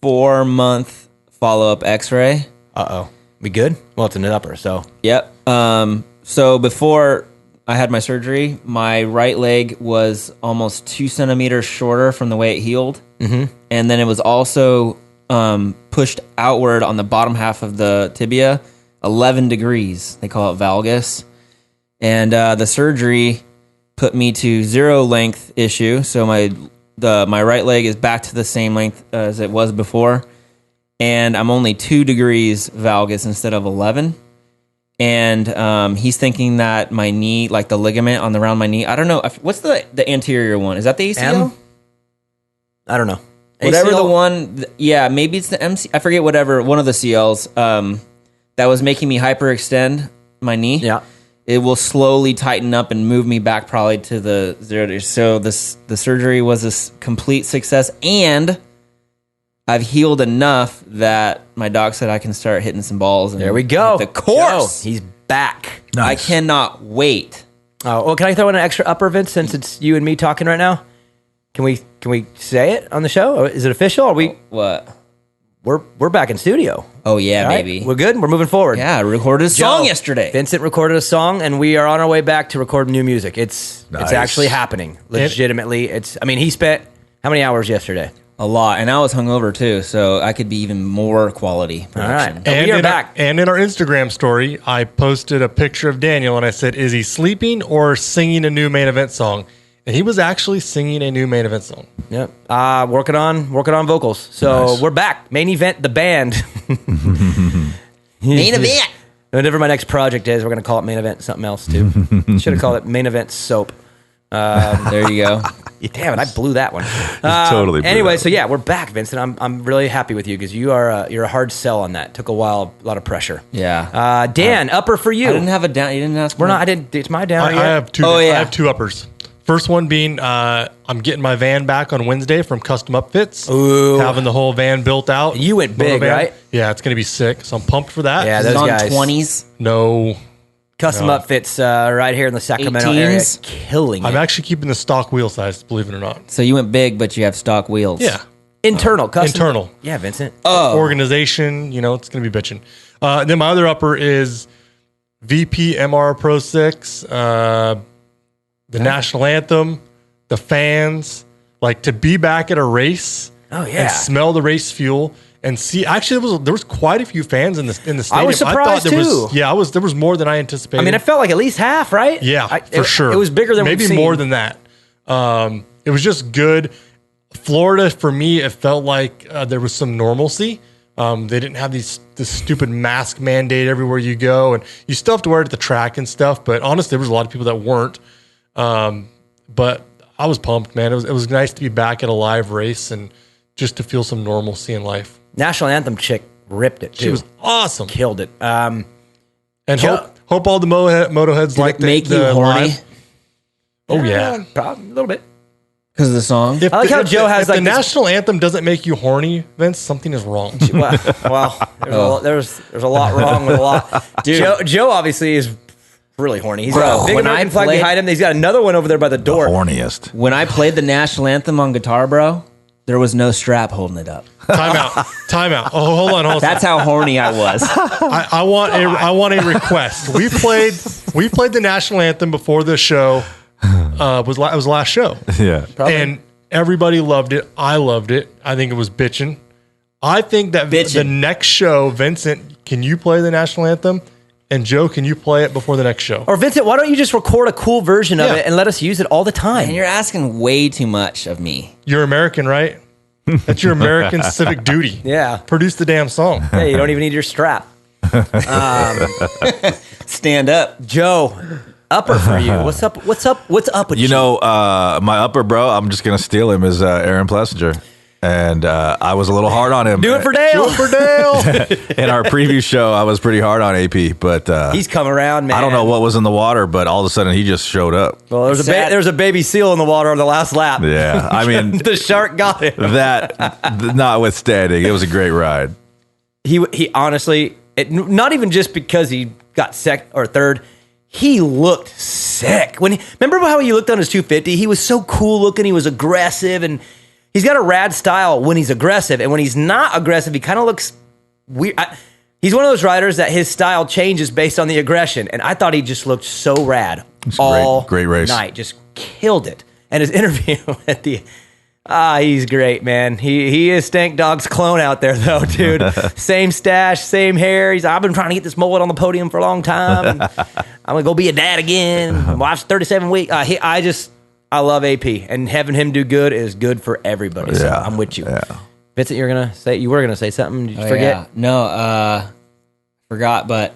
4-month follow-up x-ray. Uh-oh. We good? Well, it's an upper, so. Yep. So before I had my surgery, my right leg was almost 2 centimeters shorter from the way it healed. Mm-hmm. And then it was also pushed outward on the bottom half of the tibia, 11 degrees. They call it valgus. And the surgery put me to 0 length issue. So my right leg is back to the same length as it was before. And I'm only 2 degrees valgus instead of 11. And he's thinking that my knee, like the ligament around my knee, I don't know. What's the anterior one? Is that the ACL? I don't know. Whatever ACL? the one, maybe it's the MC. I forget whatever, one of the CLs that was making me hyperextend my knee. Yeah. It will slowly tighten up and move me back probably to the 0. So the surgery was a complete success. And I've healed enough that my doc said I can start hitting some balls. And There we go. hit the course. Joe, he's back. I cannot wait. Oh, well, can I throw in an extra upper, Vince, since it's you and me talking right now? Can we say it on the show? Or is it official? Are we? What? We're back in studio. Oh, yeah, All right? baby. We're good. We're moving forward. Yeah, I recorded a song Joe, yesterday. Vincent recorded a song, and we are on our way back to record new music. It's Nice. actually happening. Legitimately, he spent how many hours yesterday? A lot. And I was hungover, too, so I could be even more quality production. All right. And we are back. And in our Instagram story, I posted a picture of Daniel, and I said, is he sleeping or singing a new main event song? And he was actually singing a new main event song. Yep. Working on vocals. So Nice. we're back. Main event, the band. Main event. Whatever my next project is, we're going to call it main event something else too. Should have called it main event soap. There you go. Damn it, I blew that one. totally blew Anyway, that so yeah, we're back, Vincent. I'm really happy with you because you're a hard sell on that. Took a while, a lot of pressure. Yeah. Dan, upper for you. I didn't have a down. You didn't ask. We're me. not. I didn't. It's my downer. I yet? have two. Oh, yeah. I have two uppers. First one being I'm getting my van back on Wednesday from Custom Upfits. Ooh. Having the whole van built out. You went Moto big, van. right? Yeah, it's going to be sick. So I'm pumped for that. Yeah, Is those it on guys. 20s? No, Custom No. Upfits right here in the Sacramento area, 18s? killing I'm it. actually keeping the stock wheel size, believe it or not. So you went big, but you have stock wheels. Yeah. Internal, custom. Internal. Yeah, Vincent. Organization, it's going to be bitching. Then my other upper is VP MR Pro 6, the national anthem, the fans, like to be back at a race. Oh, yeah. And smell the race fuel and see. Actually, there was quite a few fans in the stadium. I was surprised, there too. there was more than I anticipated. I mean, it felt like at least half, right? Yeah, for sure. It was bigger than maybe we've seen. more than that. It was just good. Florida, for me, it felt like there was some normalcy. They didn't have this stupid mask mandate everywhere you go, and you still have to wear it at the track and stuff. But honestly, there was a lot of people that weren't. But I was pumped, man. It was nice to be back at a live race and just to feel some normalcy in life. National anthem chick ripped it too. She was awesome, Killed it. and Joe- hope all the Motoheads Did like it make the you horny live. Oh yeah. Probably a little bit. because of the song? If I like how Joe has if like the this- national anthem doesn't make you horny, Vince, something is wrong. Well, there's a lot wrong with a lot. Joe obviously is really horny. He's got a big when American I flag played- behind him. He's got another one over there by the door. Horniest. When I played the national anthem on guitar, bro, there was no strap holding it up. Time out. Oh, hold on. That's how horny I was. I want a request. We played the national anthem before the show. It was last show, Yeah. and everybody loved it. I loved it. I think it was bitchin'. I think that the Bitchin'. next show, Vincent, can you play the national anthem? And Joe, can you play it before the next show? Or Vincent, why don't you just record a cool version of Yeah. it and let us use it all the time? And you're asking way too much of me. You're American, right? That's your American civic duty. Yeah. Produce the damn song. Hey, you don't even need your strap. Stand up. Joe, upper for you. What's up with you? My upper bro, I'm just gonna steal him, is Aaron Plessinger. And I was a little hard on him. Do it for Dale. In our preview show, I was pretty hard on AP, but He's come around, man. I don't know what was in the water, but all of a sudden he just showed up. Well, there's a baby seal in the water on the last lap. Yeah, I mean, The shark got him. that notwithstanding, it was a great ride. He honestly, not even just because he got second or third, he looked sick. Remember how he looked on his 250? He was so cool looking. He was aggressive, and he's got a rad style when he's aggressive, and when he's not aggressive, he kind of looks weird. He's one of those riders that his style changes based on the aggression, and I thought he just looked so rad all great race. night. Just killed it. And his interview at the he's great, man. He is Stank Dog's clone out there, though, dude. Same stash, same hair. I've been trying to get this mullet on the podium for a long time. I'm gonna go be a dad again. My wife's 37 weeks. I love AP, and having him do good is good for everybody. So Yeah, I'm with you. yeah. Vincent, you were gonna say something. Did you forget? Yeah. No, forgot, but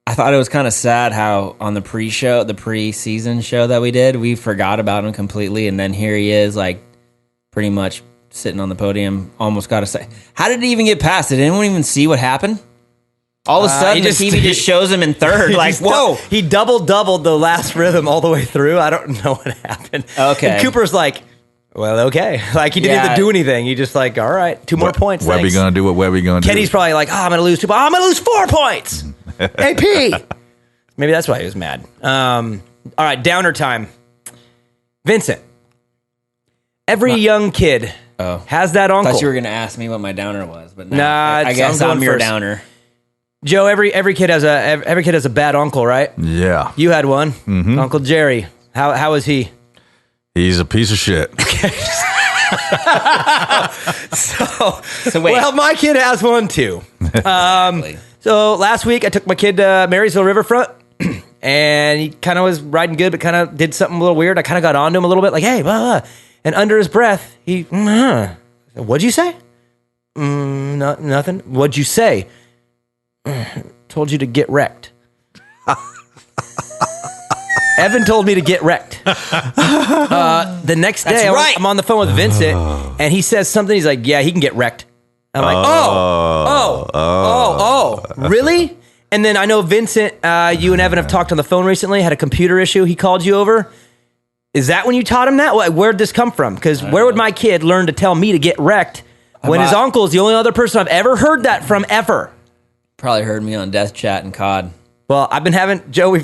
I thought it was kind of sad how on the pre-season show that we did, we forgot about him completely, and then here he is, like pretty much sitting on the podium. Almost got to say, how did it even get past? Did anyone even see what happened? All of a sudden, the TV just shows him in third. Like, whoa! He doubled the last rhythm all the way through. I don't know what happened. Okay. And Cooper's like, well, okay. Like, he didn't even do anything. He just like, all right, 2 more points. Webby thanks. gonna do what Webby gonna do. Kenny's probably like, I'm going to lose 2 points. I'm going to lose 4 points. AP. Maybe that's why he was mad. All right, downer time. Vincent, every young kid has that I uncle. thought you were going to ask me what my downer was, but no, Nah, I guess I'm I'm going your first. downer. Joe, every kid has a bad uncle, right? Yeah, You had one, Uncle Jerry. How is he? he's a piece of shit. So wait. Well, my kid has one too. So last week I took my kid to Marysville Riverfront, and he kind of was riding good, but kind of did something a little weird. I kind of got onto him a little bit, like, hey, blah, blah. And under his breath, he, what'd you say? Nothing. What'd you say? Told you to get wrecked. Evan told me to get wrecked. The next day, I'm on the phone with Vincent, and he says something. He's like, yeah, he can get wrecked. I'm like, really? And then I know Vincent, you and Evan have talked on the phone recently, had a computer issue. He called you over. Is that when you taught him that? Where'd this come from? Because where would my kid learn to tell me to get wrecked when his uncle is the only other person I've ever heard that from ever? Probably heard me on Death Chat and COD. Well, I've been having, Joe,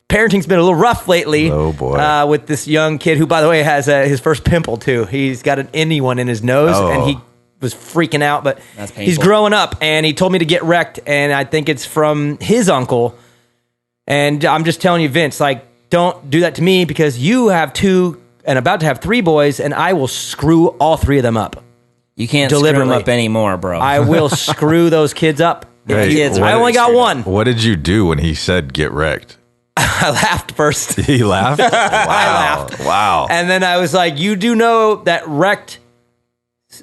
parenting's been a little rough lately. Oh, boy. With this young kid who, by the way, has his first pimple, too. He's got an innie one in his nose, and he was freaking out, but he's growing up, and he told me to get wrecked, and I think it's from his uncle. And I'm just telling you, Vince, like, don't do that to me because you have 2 and about to have 3 boys, and I will screw all 3 of them up. You can't screw them up anymore, bro. I will screw those kids up. Hey, I only got 1. What did you do when he said get wrecked? I laughed first. He laughed? Wow. I laughed. Wow. And then I was like, you do know that wrecked,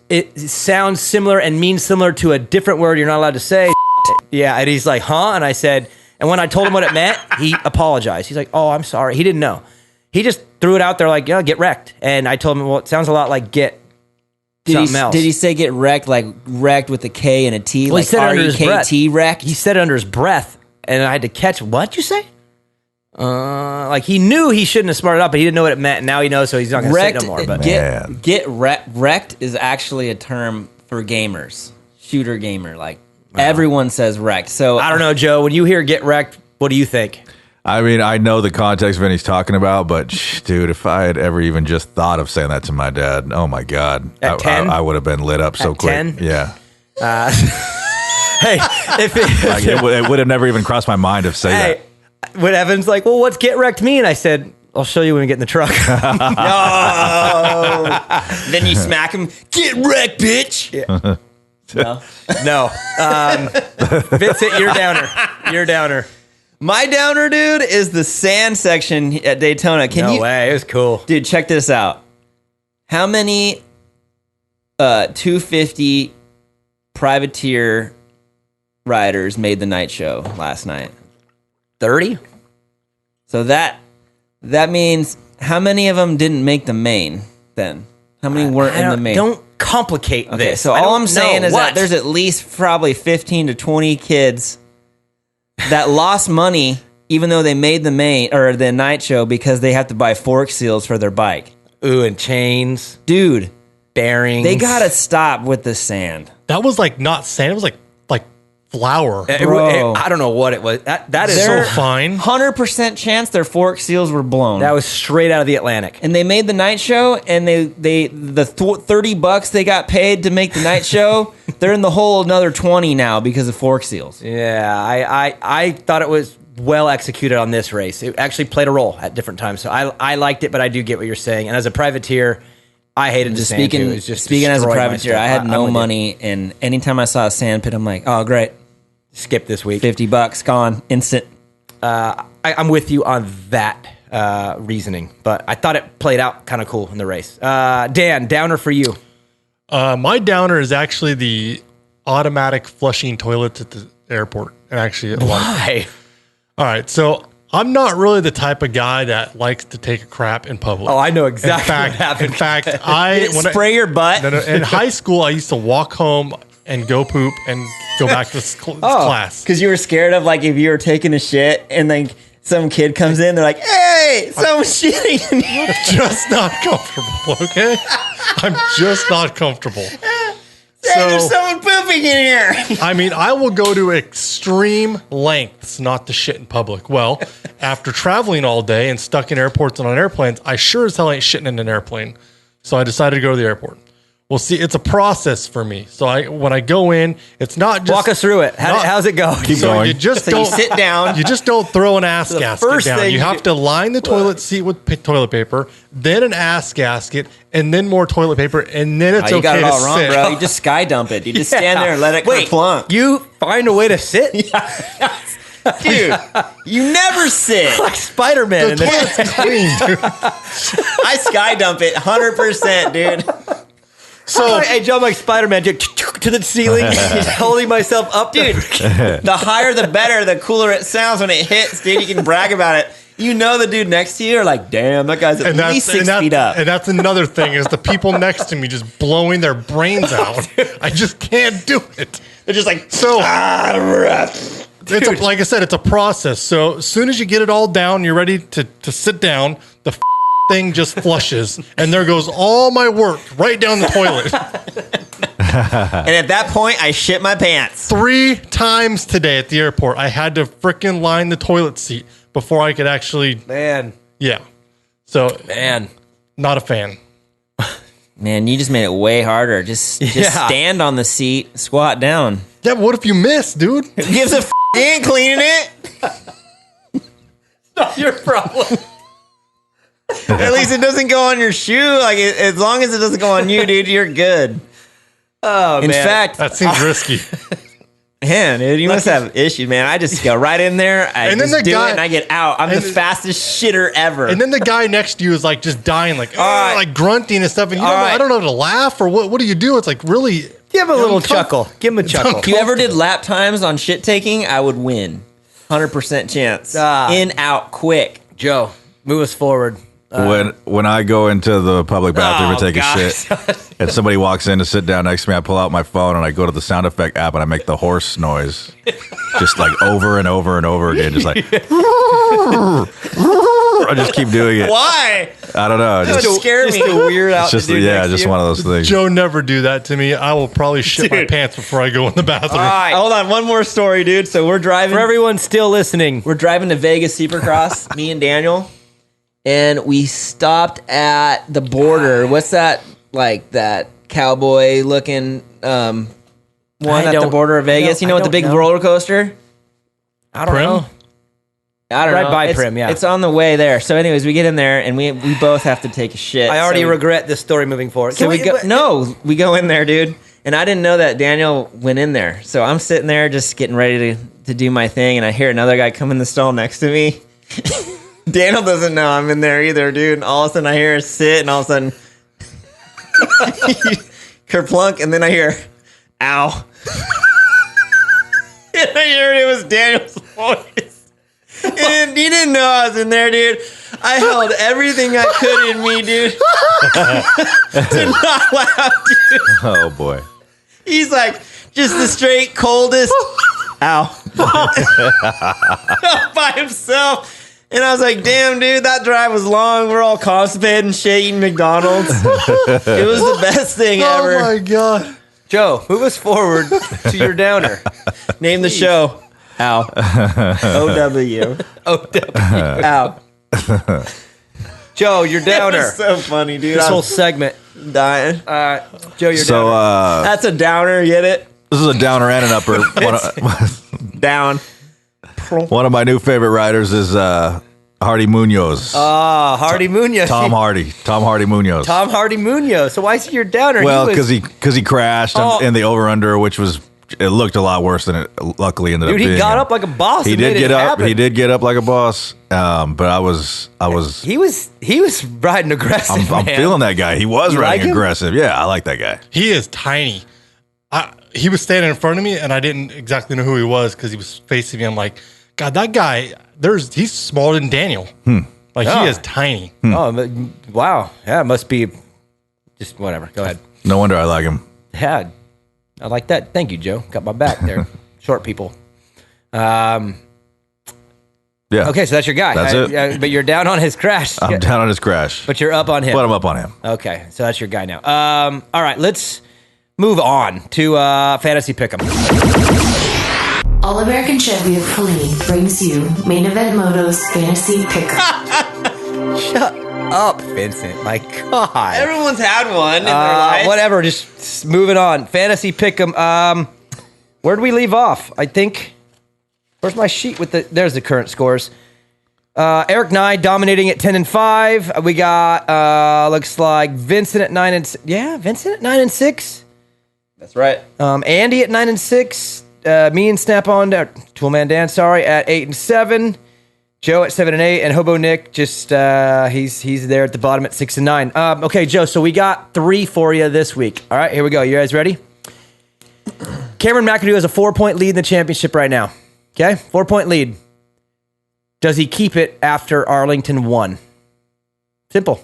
it sounds similar and means similar to a different word you're not allowed to say. Yeah, and he's like, huh? And I said, and when I told him what it meant, he apologized. He's like, oh, I'm sorry. He didn't know. He just threw it out there like, yeah, get wrecked. And I told him, well, it sounds a lot like get something else. Did he say get wrecked, like wrecked with a K and a T? Well, like he said it under his breath. R-E-K-T wrecked? He said it under his breath, and I had to catch, what'd you say? Like he knew he shouldn't have smarted up, but he didn't know what it meant. And now he knows, so he's not going to say it no more. But wrecked is actually a term for gamers, shooter gamer. Like everyone says wrecked. So I don't know, Joe. When you hear get wrecked, what do you think? I mean, I know the context of what he's talking about, but dude, if I had ever even just thought of saying that to my dad, oh my God, At 10? I would have been lit up so At quick. 10? Yeah. Hey, if it would have never even crossed my mind to say that. When Evan's like, well, what's get wrecked mean? I said, I'll show you when we get in the truck. no. Then you smack him. Get wrecked, bitch. Yeah. No. Vincent, you're downer. You're downer. My downer, dude, is the sand section at Daytona. No way. It was cool. Dude, check this out. How many 250 privateer riders made the night show last night? 30? So that means how many of them didn't make the main then? How many weren't in the main? Don't complicate this. So all I'm saying is that there's at least probably 15 to 20 kids that lost money even though they made the main or the night show because they have to buy fork seals for their bike. Ooh, and chains. Dude. Bearings. They gotta stop with the sand. That was like not sand. It was like flour. I don't know what it was. That is so fine. 100% chance their fork seals were blown. That was straight out of the Atlantic. And they made the night show, and the $30 they got paid to make the night show, they're in the hole another 20 now because of fork seals. Yeah, I thought it was well executed on this race. It actually played a role at different times, so I liked it, but I do get what you're saying. And as a privateer, I hated the sand too. Speaking as a privateer, I had no money, and anytime I saw a sand pit, I'm like, oh, great. Skip this week. $50 gone, instant. I'm with you on that reasoning, but I thought it played out kind of cool in the race. Dan, downer for you. My downer is actually the automatic flushing toilets at the airport. And actually, why? All right, so I'm not really the type of guy that likes to take a crap in public. Oh, I know exactly what happened. In fact, spray your butt. In high school, I used to walk home and go poop and go back to class. Because you were scared of, like, if you were taking a shit and, like, some kid comes in, they're like, hey, someone's shitting in here. I'm just not comfortable, okay? I'm just not comfortable. There's someone pooping in here. I mean, I will go to extreme lengths not to shit in public. Well, after traveling all day and stuck in airports and on airplanes, I sure as hell ain't shitting in an airplane. So I decided to go to the airport. Well, see, it's a process for me. So when I go in, it's not just... Walk us through it. How's it go? Keep going. You just don't... You sit down. You just don't throw an ass gasket down. You have to line the toilet seat with toilet paper, then an ass gasket, and then more toilet paper, and then it's okay to sit. You got it all wrong, bro. You just sky dump it. You just stand there and let it plunk. You find a way to sit? Dude, you never sit. Like Spider-Man. The toilet's clean, dude. I sky dump it 100%, dude. So Hey, Joe, I'm like Spider-Man, to the ceiling, just holding myself up. Dude, the higher the better, the cooler it sounds when it hits, dude. You can brag about it. You know the dude next to you are like, damn, that guy's at least 6 feet up. And that's another thing is the people next to me just blowing their brains out. I just can't do it. They're just like, So like I said, it's a process. So as soon as you get it all down, you're ready to sit down, the thing just flushes, and there goes all my work right down the toilet. and at that point, I shit my pants. 3 times today at the airport, I had to frickin' line the toilet seat before I could actually, Man. yeah. So, Man. not a fan. Man, you just made it way harder. Just Yeah. stand on the seat, squat down. Yeah, but what if you miss, dude? Who gives a you ain't cleaning it? Not your problem. At least it doesn't go on your shoe. Like as long as it doesn't go on you, dude, you're good. Oh, In man. fact, That seems risky. man, dude, you must have issues, man. I just go right in there, I And then just the do guy- it, and I get out. I'm the and- fastest shitter ever. And then the guy next to you is like just dying, like, right. like grunting and stuff. And you All don't know, right. I don't know to laugh or what do you do? It's like really. Give him a little Uncomfortable. chuckle. Give him a chuckle. if you ever did lap times on shit taking, I would win. 100% chance. Ah. In, out, quick. Joe, move us forward. When I go into the public bathroom and take a gosh. shit, and somebody walks in to sit down next to me, I pull out my phone and I go to the sound effect app and I make the horse noise, just like over and over and over again, just like. I just keep doing it. Why? I don't know. That would Just, scare me. Just to weird out it's just the dude yeah, next to just you. one of those things. Joe, never do that to me. I will probably shit my Dude. pants before I go in the bathroom. All right, hold on. One more story, dude. So we're driving. For everyone still listening, We're driving to Vegas Supercross, me and Daniel, and we stopped at the border. What's that, like that cowboy looking one I at the don't- border of Vegas? You know, I with the big don't know. roller coaster? I don't Prim? know. I don't Right know. by It's- Prim, yeah. It's on the way there. So anyways, we get in there, and we both have to take a shit. I already So- regret this story moving forward. So we go in there, dude. And I didn't know that Daniel went in there. So I'm sitting there just getting ready to do my thing, and I hear another guy come in the stall next to me. Daniel doesn't know I'm in there either, dude. And all of a sudden I hear her sit, and all of a sudden kerplunk, and then I hear ow. And I hear it was Daniel's voice. And he didn't know I was in there, dude. I held everything I could in me, dude. To not laugh, dude. Oh boy. He's like, just the straight coldest. Ow. By himself. And I was like, damn, dude, that drive was long. We're all constipated and shit, eating McDonald's. It was the best thing ever. Oh my god. Joe, move us forward to your downer. Name the show. Ow. O-W. O-W. Ow. Joe, your That downer. was so funny, dude. This I whole was segment. dying. Joe, your So downer. That's a downer, get it? this is a downer and an upper. Down. One of my new favorite riders is Hardy Munoz. Hardy Munoz. Tom Hardy Munoz. Tom Hardy Munoz. So why is he your downer? Well, was- because he crashed Oh. in the over under, which was it looked a lot worse than it luckily ended up dude, being. he got up like a boss. He and did made get it up. happen. He did get up like a boss. But I was. He was riding aggressive. I'm man. feeling that guy. He was You riding like him? aggressive. Yeah, I like that guy. He is tiny. He was standing in front of me, and I didn't exactly know who he was because he was facing me. I'm like, God, that guy. He's smaller than Daniel. Like Oh. he is tiny. Oh, but, wow. Yeah, it must be just whatever. Go ahead. No wonder I like him. Yeah, I like that. Thank you, Joe. Got my back there. Short people. Yeah. Okay, so that's your guy. That's it. But you're down on his crash. I'm down on his crash, But you're up on him. but I'm up on him. Okay, so that's your guy now. All right, let's move on to Fantasy Pick'em. All-American Chevy of Colleen brings you Main Event Moto's Fantasy Pickup. Shut up, Vincent. My God. Everyone's had one in their life. Whatever, just moving on. Fantasy Pick'em. Where'd we leave off? I think. Where's my sheet with there's the current scores. Eric Nye dominating at 10-5. We got looks like Vincent at 9-6. Yeah, Vincent at 9-6. That's right. Andy at 9-6. Me and Snap on down. Toolman Dan, sorry, at 8 and 7. Joe at 7 and 8, and Hobo Nick just he's there at the bottom at 6 and 9. Okay, Joe. So we got 3 for you this week. All right, here we go. You guys ready? Cameron McAdoo has a 4-point lead in the championship right now. Okay, 4-point lead. Does he keep it after Arlington 1? Simple.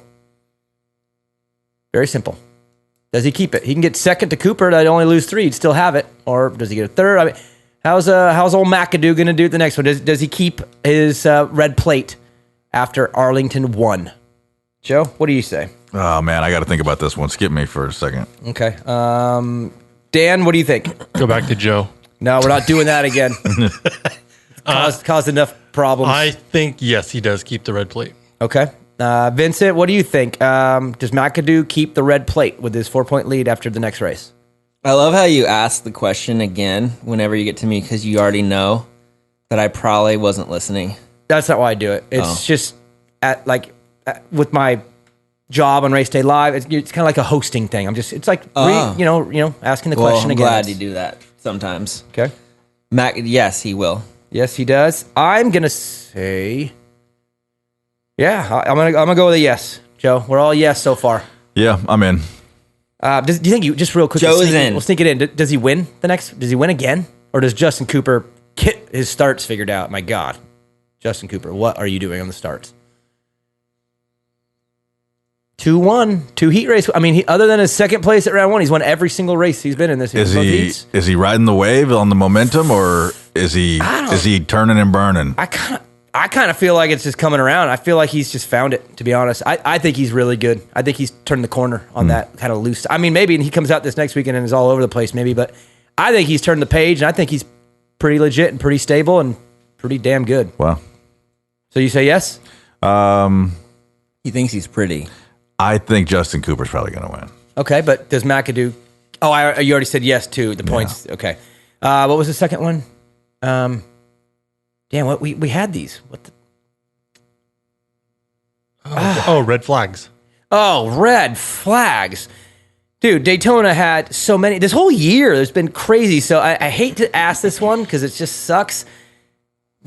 Very simple. Does he keep it? He can get second to Cooper. That'd only lose 3. He'd still have it. Or does he get a third? I mean, how's old McAdoo going to do the next one? Does he keep his red plate after Arlington 1? Joe, what do you say? Oh, man, I got to think about this one. Skip me for a second. Okay. Dan, what do you think? Go back to Joe. No, we're not doing that again. Caused enough problems. I think, yes, he does keep the red plate. Okay. Vincent, what do you think? Does McAdoo keep the red plate with his 4-point lead after the next race? I love how you ask the question again whenever you get to me because you already know that I probably wasn't listening. That's not why I do it. It's just with my job on Race Day Live. It's kind of like a hosting thing. It's like asking the question I'm again. Glad you do that sometimes. Okay. Yes, he will. Yes, he does. I'm gonna say, yeah. I'm gonna go with a yes, Joe. We're all yes so far. Yeah, I'm in. Do you think just real quick? Joe's in. We'll sneak it in. Does he win the next? Does he win again, or does Justin Cooper get his starts figured out? My God, Justin Cooper, what are you doing on the starts? 2-1, 2 heat race. I mean, other than his second place at round 1, he's won every single race he's been in this year. Is he riding the wave on the momentum, or is he turning and burning? I kind of feel like it's just coming around. I feel like he's just found it, to be honest. I think he's really good. I think he's turned the corner on that kind of loose. I mean, maybe he comes out this next weekend and is all over the place, maybe, but I think he's turned the page, and I think he's pretty legit and pretty stable and pretty damn good. Wow. So you say yes? He thinks he's pretty. I think Justin Cooper's probably going to win. Okay, but does McAdoo... Oh, you already said yes to the points. Yeah. Okay. What was the second one? Damn, what we had these. What the... red flags. Oh, red flags. Dude, Daytona had so many... This whole year, there's been crazy. So I hate to ask this one because it just sucks.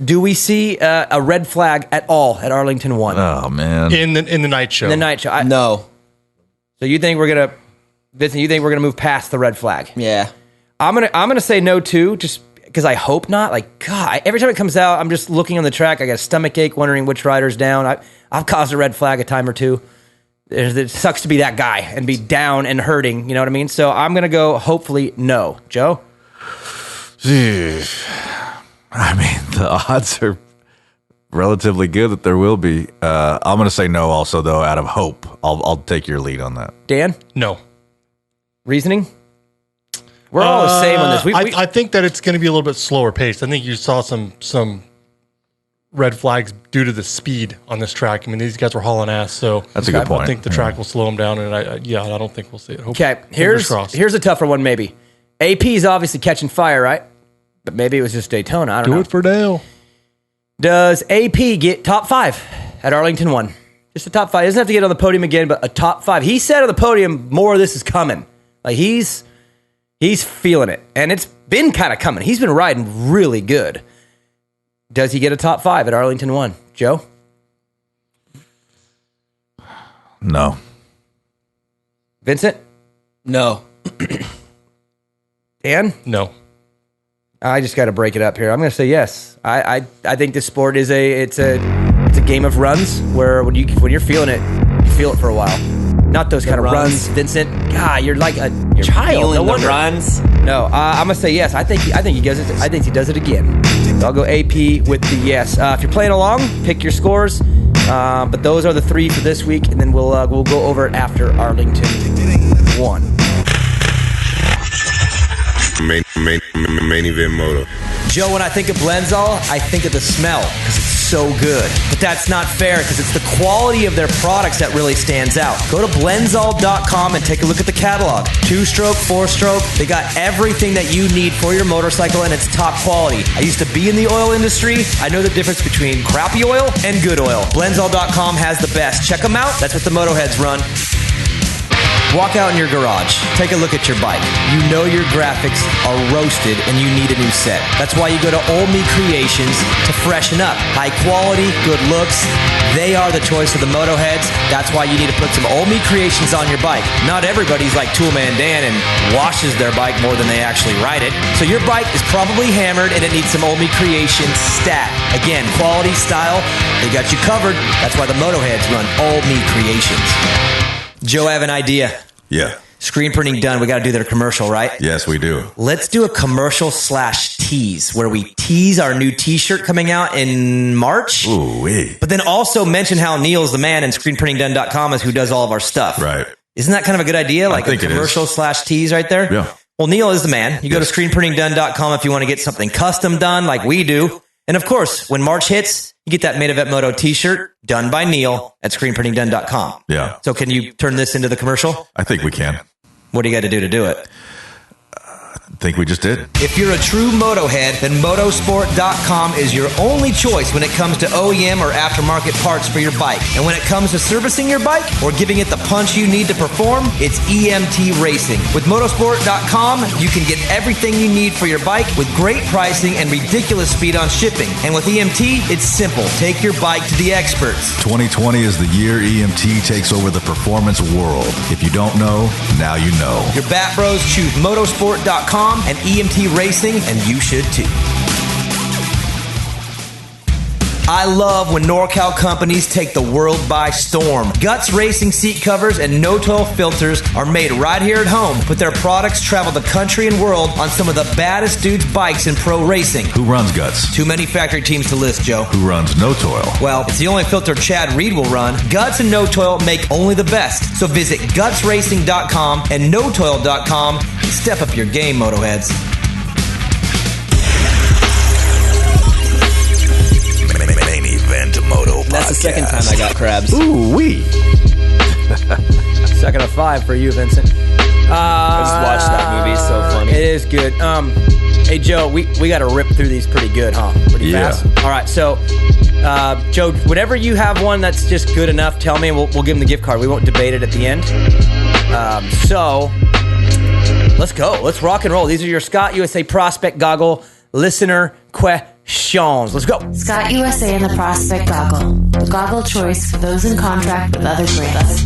Do we see a red flag at all at Arlington 1? Oh, man. In the night show. In the night show. No. So you think we're going to... Vincent, you think we're going to move past the red flag? Yeah. I'm gonna say no, too, just because I hope not. Like, God, every time it comes out, I'm just looking on the track. I got a stomach ache wondering which rider's down. I've caused a red flag a time or two. It sucks to be that guy and be down and hurting. You know what I mean? So I'm going to go, hopefully, no. Joe? I mean, the odds are relatively good that there will be. I'm going to say no also, though, out of hope. I'll take your lead on that. Dan? No. Reasoning? We're all the same on this. I think that it's going to be a little bit slower paced. I think you saw some red flags due to the speed on this track. I mean, these guys were hauling ass, so that's a good point. I think the track will slow them down, and I don't think we'll see it. Okay, here's a tougher one maybe. AP is obviously catching fire, right? But maybe it was just Daytona. I don't know. Do it for Dale. Does AP get top 5 at Arlington 1? Just a top 5. He doesn't have to get on the podium again, but a top 5. He said on the podium, more of this is coming. Like, he's feeling it. And it's been kind of coming. He's been riding really good. Does he get a top 5 at Arlington 1? Joe? No. Vincent? No. Dan? No. I just got to break it up here. I'm going to say yes. I think this sport is a game of runs where when you're feeling it, you feel it for a while. Not those kind of runs, Vincent. God, you're like a child. No wonder. Runs. No, I'm gonna say yes. I think he does it. I think he does it again. So I'll go AP with the yes. If you're playing along, pick your scores. But those are the 3 for this week, and then we'll go over it after Arlington 1. Main event moto. Joe, when I think of Blendzall, I think of the smell because it's so good. But that's not fair because it's the quality of their products that really stands out. Go to Blendzall.com and take a look at the catalog. 2-stroke, 4-stroke, they got everything that you need for your motorcycle, and it's top quality. I used to be in the oil industry. I know the difference between crappy oil and good oil. Blendzall.com has the best. Check them out. That's what the Motoheads run. Walk out in your garage. Take a look at your bike. You know your graphics are roasted and you need a new set. That's why you go to Old Me Creations to freshen up. High quality, good looks. They are the choice for the Motoheads. That's why you need to put some Old Me Creations on your bike. Not everybody's like Toolman Dan and washes their bike more than they actually ride it. So your bike is probably hammered and it needs some Old Me Creations stat. Again, quality, style, they got you covered. That's why the Motoheads run Old Me Creations. Joe, I have an idea. Yeah. Screen printing done. We got to do their commercial, right? Yes, we do. Let's do a commercial/tease where we tease our new T-shirt coming out in March. Ooh-wee. But then also mention how Neil's the man and screenprintingdone.com is who does all of our stuff. Right. Isn't that kind of a good idea? Like a think it is. commercial/tease right there? Yeah. Well, Neil is the man. You go to screenprintingdone.com if you want to get something custom done like we do. And of course, when March hits, you get that Main Event Moto T-shirt done by Neil at screenprintingdone.com. Yeah. So can you turn this into the commercial? I think we can. What do you got to do it? I think we just did. If you're a true Motohead, then motosport.com is your only choice when it comes to OEM or aftermarket parts for your bike. And when it comes to servicing your bike or giving it the punch you need to perform, it's EMT Racing. With motosport.com, you can get everything you need for your bike with great pricing and ridiculous speed on shipping. And with EMT, it's simple. Take your bike to the experts. 2020 is the year EMT takes over the performance world. If you don't know, now you know. Your Bat Bros choose motosport.com and EMT Racing, and you should too. I love when NorCal companies take the world by storm. Guts Racing seat covers and no-toil filters are made right here at home, but their products travel the country and world on some of the baddest dudes' bikes in pro racing. Who runs Guts? Too many factory teams to list, Joe. Who runs No Toil? Well, it's the only filter Chad Reed will run. Guts and No Toil make only the best. So visit gutsracing.com and notoil.com and step up your game, Motoheads. Main Event Moto That's the second time I got crabs. Ooh-wee. Second of 5 for you, Vincent. I just watched that movie. It's so funny. It is good. Hey, Joe, we got to rip through these pretty good, huh? Pretty fast? All right, so, Joe, whenever you have one that's just good enough, tell me, and we'll give him the gift card. We won't debate it at the end. So, let's go. Let's rock and roll. These are your Scott USA Prospect Goggle listener questions. Let's go. Scott USA and the Prospect Goggle. The goggle choice for those in contract with other brands.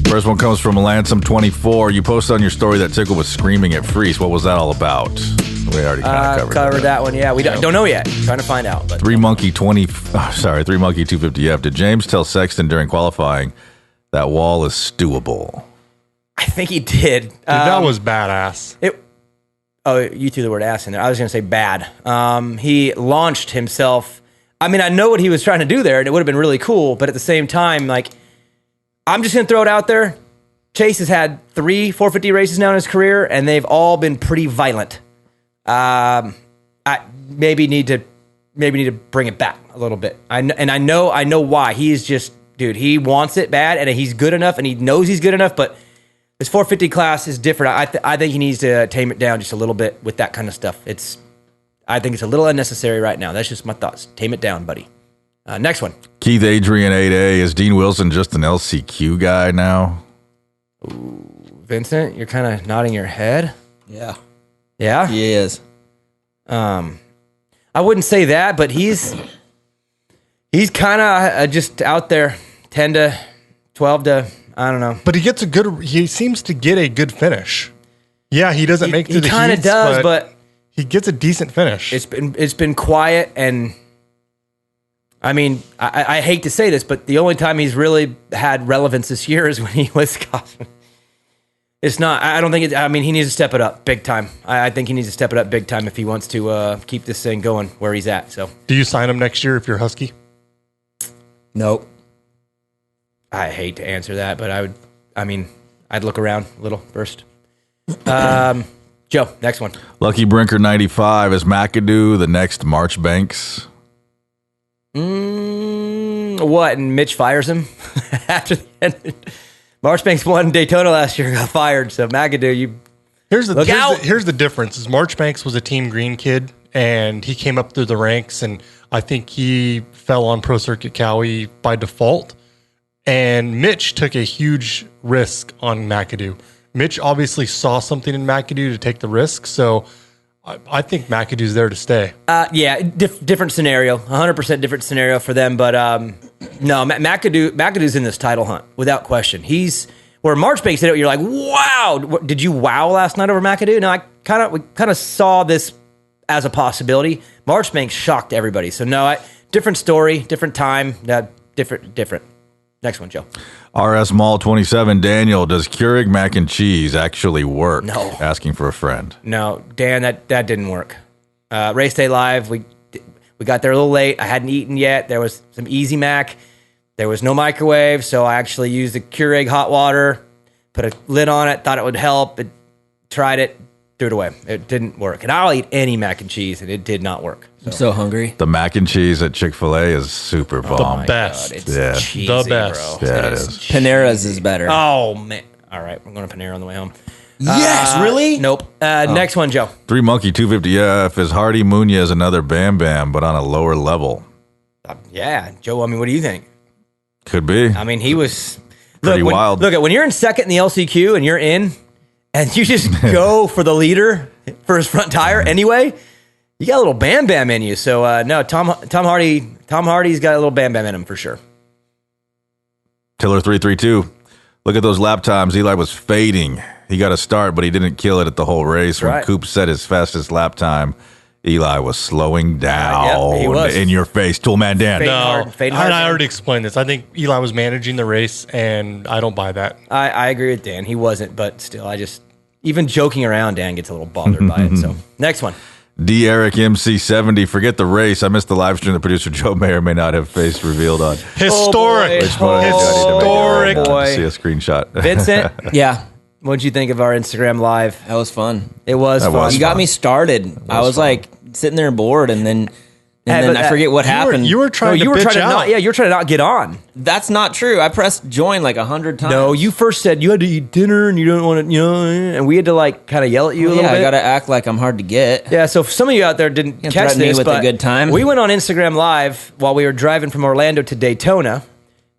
First one comes from Lansome24. You posted on your story that Tickle was screaming at Freeze. What was that all about? We already kind of covered that one. Yeah, we don't know yet. Trying to find out. But 3Monkey250F. Did James tell Sexton during qualifying that wall is stewable? I think he did. Dude, that was badass. You threw the word ass in there. I was going to say bad. He launched himself. I mean, I know what he was trying to do there, and it would have been really cool. But at the same time, like, I'm just going to throw it out there. Chase has had 3 450 races now in his career, and they've all been pretty violent. I maybe need to bring it back a little bit. I know why. He's just, dude, he wants it bad, and he's good enough, and he knows he's good enough, but this 450 class is different. I think he needs to tame it down just a little bit with that kind of stuff. I think it's a little unnecessary right now. That's just my thoughts. Tame it down, buddy. Next one. Keith Adrian 8A. Is Dean Wilson just an LCQ guy now? Ooh, Vincent, you're kind of nodding your head. Yeah. Yeah? He is. I wouldn't say that, but he's kind of just out there 10 to 12 to, I don't know. But he seems to get a good finish. Yeah, he doesn't make through the heats. He kind of does, but he gets a decent finish. It's been quiet, and I mean, I hate to say this, but the only time he's really had relevance this year is when he was Wisconsin. It's not. I don't think it. I mean, he needs to step it up big time. I think he needs to step it up big time if he wants to keep this thing going where he's at. So, do you sign him next year if you're Husky? Nope. I hate to answer that, but I'd look around a little first. Joe, next one. Lucky Brinker 95. Is McAdoo the next Marchbanks? What? And Mitch fires him after the end. Marchbanks won Daytona last year and got fired. So McAdoo, here's the difference. Is Marchbanks was a Team Green kid, and he came up through the ranks, and I think he fell on Pro Circuit Cowie by default. And Mitch took a huge risk on McAdoo. Mitch obviously saw something in McAdoo to take the risk, so I think McAdoo's there to stay. Different scenario, 100% different scenario for them. But no, McAdoo's in this title hunt without question. He's where Marchbanks did it. You're like, wow, did you wow last night over McAdoo? No, we kind of saw this as a possibility. Marchbanks shocked everybody. So no, different story, different time, different. Next one, Joe. RS Mall 27, Daniel, does Keurig mac and cheese actually work? No. Asking for a friend. No, Dan, that didn't work. Race day live, we got there a little late. I hadn't eaten yet. There was some Easy Mac. There was no microwave, so I actually used the Keurig hot water, put a lid on it, thought it would help. Tried it, threw it away. It didn't work. And I'll eat any mac and cheese, and it did not work. I'm so hungry. The mac and cheese at Chick-fil-A is super bomb. The best. God, it's cheesy, the best. bro. Yeah, it is. Panera's is better. Oh, man. All right, we're going to Panera on the way home. Yes, really? Nope. Next one, Joe. 3 Monkey 250F is Hardy Munoz another Bam Bam, but on a lower level. Yeah, Joe, I mean, what do you think? Could be. I mean, he was... Pretty wild. Look, when you're in second in the LCQ and you're in, and you just go for the leader for his front tire anyway, you got a little Bam Bam in you. So, no, Tom Hardy's got a little Bam Bam in him for sure. Tiller 332. Look at those lap times. Eli was fading. He got a start, but he didn't kill it at the whole race. When Right. Coop set his fastest lap time, Eli was slowing down Yep, he was. in your face. Toolman Dan. Fading No, hard, fading hard, I man. already explained this. I think Eli was managing the race, and I don't buy that. I agree with Dan. He wasn't, but still, even joking around, Dan gets a little bothered by it. So, next one. D. Eric MC70. Forget the race. I missed the live stream. The producer Joe may or may not have face revealed on. Historic. boy. Which one? I need to make it Historic. right now to Boy. see a screenshot. Vincent, Yeah, what'd you think of our Instagram live? that was fun. It was That fun. was You got fun. me started. I was fun. like sitting there bored, and then but I forget what happened. You were trying to bitch out. you were trying to not get on. That's not true. I pressed join like 100 times. No, you first said you had to eat dinner and you don't want to, and we had to like kind of yell at you a little Yeah, bit. I gotta act like I'm hard to get. Yeah, so if some of you out there didn't Can't catch threaten me this, with a but good time. we went on Instagram Live while we were driving from Orlando to Daytona.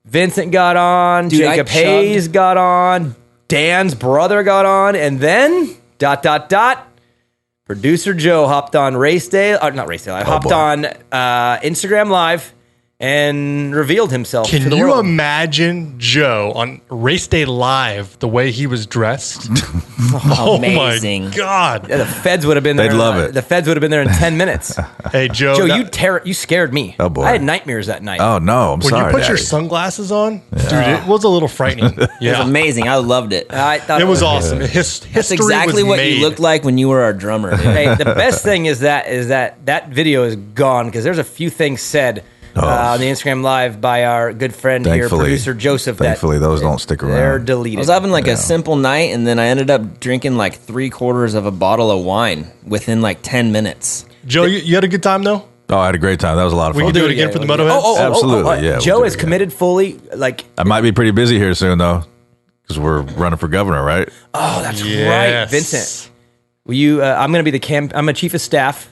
Vincent got on, Dude, I Jacob chugged. Hayes got on, Dan's brother got on, and then ... Producer Joe hopped on race day, not race day live, hopped boy. on Instagram Live and revealed himself to Can the you world. imagine Joe on race day live the way he was dressed? Oh Amazing. my God. Yeah, the feds would have been there. They'd love it. The feds would have been there in 10 minutes. Hey, Joe. Joe, that- you scared me. Oh, boy. I had nightmares that night. Oh, no. I'm when sorry. you put your Daddy. sunglasses on, dude, it was a little frightening. It was Yeah. amazing. I loved it. I thought It was awesome. That's History exactly was what made. you looked like when you were our drummer. Dude. Hey, the best thing is that video is gone because there's a few things said on the Instagram Live by our good friend here, Thankfully. producer Joseph. Thankfully, those don't stick around. They're I deleted. was having like a simple night, and then I ended up drinking like 3/4 of a bottle of wine within like 10 minutes. Joe, you had a good time, though? Oh, I had a great time. That was a lot of We fun. can do it again for the Motoheads? Absolutely, yeah, we'll Joe do is it, yeah. committed fully. Like, I might be pretty busy here soon, though, because we're running for governor, right? oh, that's right, Yes. Vincent. Will you? I'm going to be I'm a chief of staff.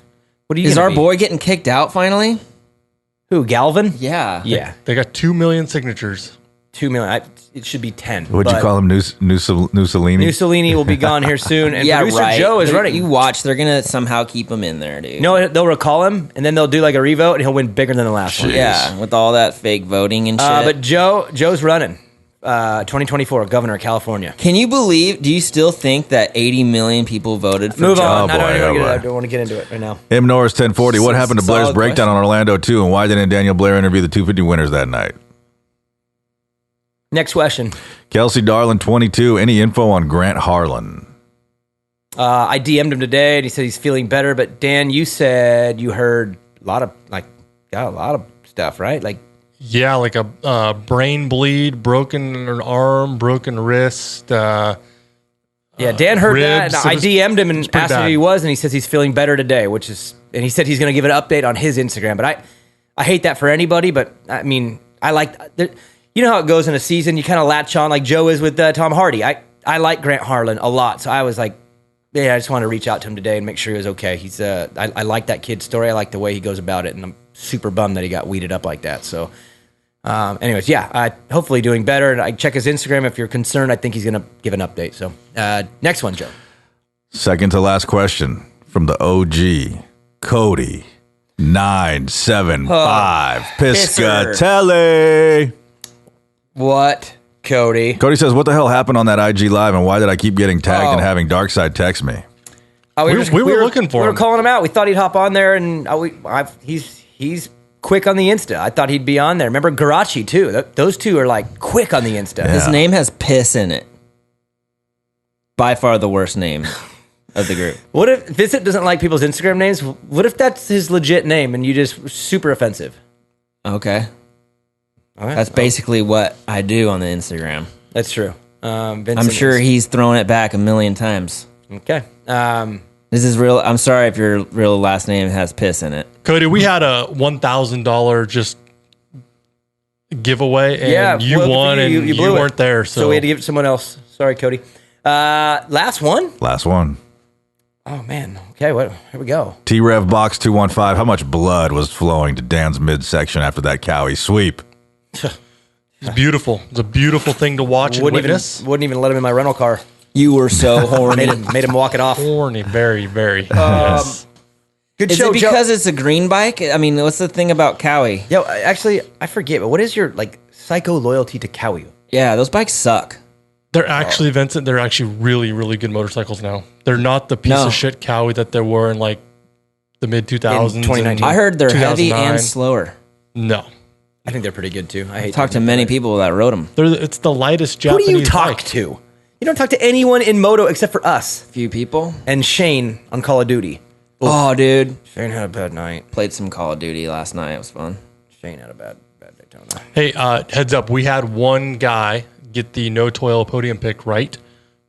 What are you? Is gonna our be? boy getting kicked out finally? Who? Galvin? Yeah. Yeah. They got 2 million signatures. 2 million. It should be 10. Would you but call him Mussolini? Mussolini will be gone here soon, and Yeah, producer right. Joe is running. You watch, they're gonna somehow keep him in there, dude. No, they'll recall him, and then they'll do like a revote, and he'll win bigger than the last one. Yeah, with all that fake voting and shit. But Joe's running. 2024 governor of California. Can you believe? Do you still think that 80 million people voted for Move Joe? on. boy, I boy. don't want to get into it right now. M. Norris 1040. What happened to Blair's Solid breakdown question. on Orlando 2, and why didn't Daniel Blair interview the 250 winners that night? Next question. Kelsey Darlin 22. Any info on Grant Harlan? I DM'd him today, and he said he's feeling better. But Dan, you said you heard got a lot of stuff, right? Like, Yeah, like a brain bleed, broken arm, broken wrist. yeah, Dan heard ribs. that. And I It was- DM'd him and it's pretty asked him bad. who he was, and he says he's feeling better today, and he said he's going to give an update on his Instagram. But I hate that for anybody. But I mean, I like. You know how it goes in a season. You kind of latch on like Joe is with Tom Hardy. I like Grant Harlan a lot, so I was like, yeah, I just want to reach out to him today and make sure he was okay. He's I like that kid's story. I like the way he goes about it, and I'm super bummed that he got weeded up like that. So Anyways, hopefully doing better. And I check his Instagram. If you're concerned, I think he's going to give an update. So next one, Joe. Second to last question from the OG, Cody 975 Piscatelli. What, Cody? Cody says, "What the hell happened on that IG live, and why did I keep getting tagged and having Darkside text me?" We were looking for him. We were calling him out. We thought he'd hop on there, and he's quick on the Insta. I thought he'd be on there. Remember Garachi too. Those two are like quick on the Insta. Yeah. His name has piss in it. By far the worst name of the group. What if Vincent doesn't like people's Instagram names? What if that's his legit name and you just super offensive? Okay. All right. That's basically what I do on the Instagram. That's true. Vincent I'm sure he's thrown it back a million times. Okay. This is real. I'm sorry if your real last name has piss in it. Cody, we had a $1,000 just giveaway, and you won, and you blew weren't there. So we had to give it to someone else. Sorry, Cody. Last one? Last one. Oh, man. Okay, here we go. T-Rev Box 215. How much blood was flowing to Dan's midsection after that Cowie sweep? It's beautiful. It's a beautiful thing to watch and witness. Wouldn't even let him in my rental car. You were so horny. made him walk it off. Horny, very, very. Yes. Good Is show, it because it's a green bike? I mean, what's the thing about Cowie? Yo, actually, I forget, but what is your psycho loyalty to Cowie? Yeah, those bikes suck. They're actually, Vincent, they're actually really, really good motorcycles now. They're not the piece of shit Cowie that they were in the mid 2000s. In 2019. I heard they're heavy and slower. No. I think they're pretty good too. I talked to many people that rode them. It's the lightest Japanese Who do you talk bike. to? You don't talk to anyone in Moto except for us. Few people. And Shane on Call of Duty. Oh, dude. Shane had a bad night. Played some Call of Duty last night. It was fun. Shane had a bad Daytona. Hey, heads up. We had one guy get the no toil podium pick right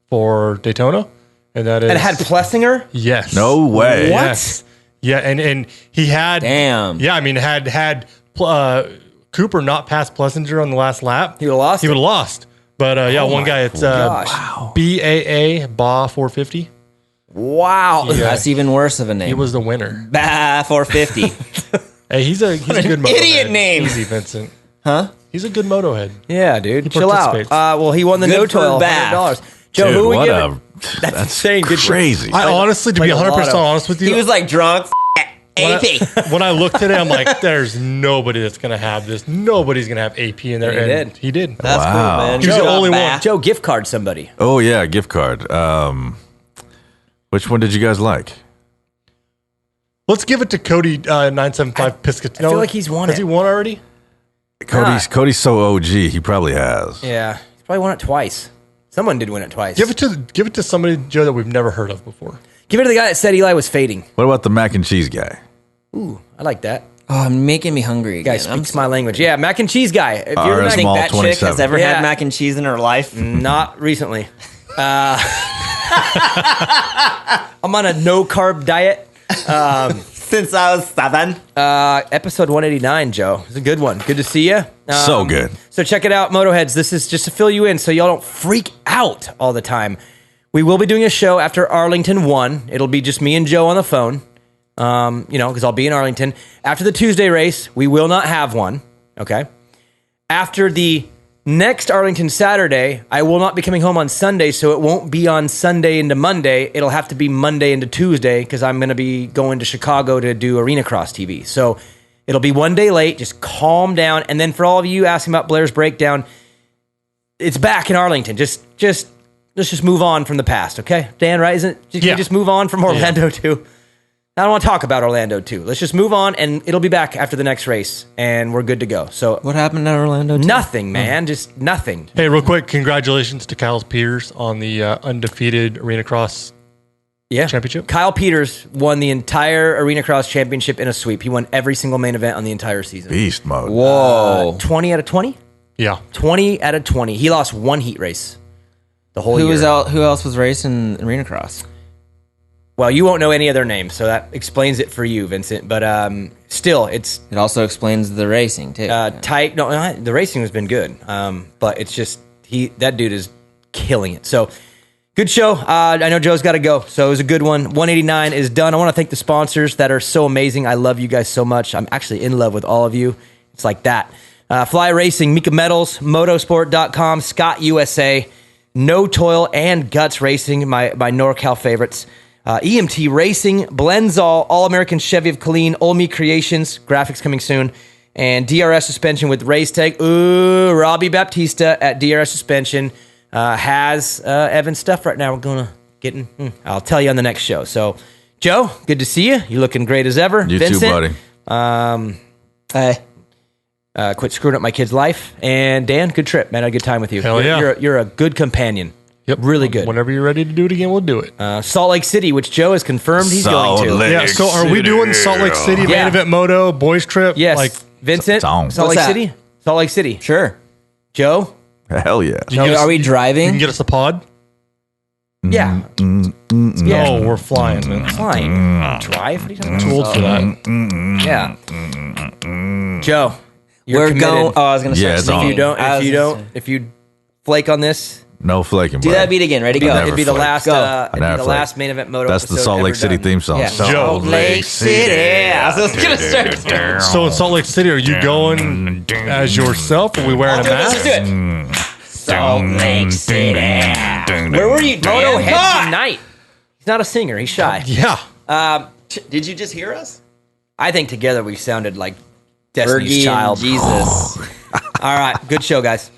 for Daytona. And that is... And it had Plessinger? Yes. No way. What? Yes. Yeah, and he had... Damn. Yeah, I mean, had Cooper not passed Plessinger on the last lap... He would have lost? He would have lost. But one guy, it's gosh. BAA 450. Wow. Yeah. That's even worse of a name. He was the winner. Bah, 450. Hey, he's a good moto idiot head. name. Easy, Vincent. Huh? He's a good moto head. Yeah, dude. He Chill out. participates. Well, he won the Good no for toil Bath. $100. Joe, Dude, who we what give a... it? That's insane. Good crazy. I honestly, to like be a 100% lotto. honest with you, He was like drunk. AP. when I looked today, I'm like, there's nobody that's going to have this. Nobody's going to have AP in there. And he And did. He did. That's Wow. cool, man. He was the Joe, only bah. one. Joe, gift card somebody. Oh, yeah, gift card. Which one did you guys like? Let's give it to Cody 975 Piscatelli. I feel like he's won Has it. he won already? Cody's so OG. He probably has. Yeah. He's probably won it twice. Someone did win it twice. Give it to somebody, Joe, that we've never heard of before. Give it to the guy that said Eli was fading. What about the mac and cheese guy? Ooh, I like that. Oh, making me hungry again. Guy speaks my language. Yeah, mac and cheese guy. If you're RS not, Mall That chick 27. has ever Yeah. had mac and cheese in her life. not recently. I'm on a no carb diet. Since I was 7. Episode 189, Joe. It's a good one. Good to see you. So good. So check it out, Motoheads. This is just to fill you in so y'all don't freak out all the time. We will be doing a show after Arlington 1. It'll be just me and Joe on the phone, because I'll be in Arlington. After the Tuesday race, we will not have one, okay? After the next Arlington Saturday, I will not be coming home on Sunday, so it won't be on Sunday into Monday. It'll have to be Monday into Tuesday because I'm going to be going to Chicago to do Arena Cross TV. So it'll be one day late. Just calm down. And then for all of you asking about Blair's breakdown, it's back in Arlington. Let's just move on from the past, okay? Dan, right? Can we just move on from Orlando too? I don't want to talk about Orlando too. Let's just move on, and it'll be back after the next race, and we're good to go. So What happened at Orlando? nothing, man. Just nothing. Hey, real quick, congratulations to Kyle Peters on the undefeated Arena Cross Championship. Kyle Peters won the entire Arena Cross Championship in a sweep. He won every single main event on the entire season. Beast mode. Whoa. 20 out of 20? Yeah. 20 out of 20. He lost one heat race the whole year. Who else was racing Arena Cross? Well, you won't know any of their names, so that explains it for you, Vincent. But still, it's It also explains the racing too. tight. No, the racing has been good, but it's just that dude is killing it. So good show. I know Joe's got to go, so it was a good one. 189 is done. I want to thank the sponsors that are so amazing. I love you guys so much. I'm actually in love with all of you. It's like that. Fly Racing, Mika Metals, Motosport.com, Scott USA, No Toil and Guts Racing, my NorCal favorites. EMT Racing, Blenzall, All-American Chevy of Colleen, Olmi Creations, graphics coming soon, and DRS Suspension with Race Tag. Ooh, Robbie Baptista at DRS Suspension has Evan's stuff right now. We're going to get in. I'll tell you on the next show. So, Joe, good to see you. You're looking great as ever. You Vincent, too, buddy. Hey. Quit screwing up my kid's life. And Dan, good trip, man. I had a good time with you. Hell yeah. You're a good companion. Yep. Really good. Whenever you're ready to do it again, we'll do it. Salt Lake City, which Joe has confirmed he's going to. Lake Yeah, so are we doing Salt Lake City, Yeah. main event moto, boys trip? Yes. Like, Vincent, Song. Salt What's Lake that? City? Salt Lake City. Sure. Joe? Hell yeah. you get us- Are we You driving? can get us a pod? Yeah. No, we're flying, man. Flying. Drive? What are you talking Too about? old for that. Yeah. Joe, you're We're committed. going. Oh, I was going to Yeah, start it's singing. on. If you flake on this, No flaking, Do buddy. that beat again. Ready, go. Never it'd be the flake. last. Go. It'd be Never the flake. last main event moto. That's the episode Salt Lake ever City done. theme song. Yeah. Salt Joe. Lake City. I was going to start. So in Salt Lake City, are you going as yourself? Are we wearing a Let's do mask? it. Salt Lake City. Where were you, Motohead Dan? God! tonight. He's not a singer. He's shy. Yeah. Did you just hear us? I think together we sounded like Destiny's Fergie Child. and Jesus. All right. Good show, guys.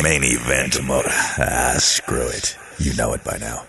Main event motor. Screw it. You know it by now.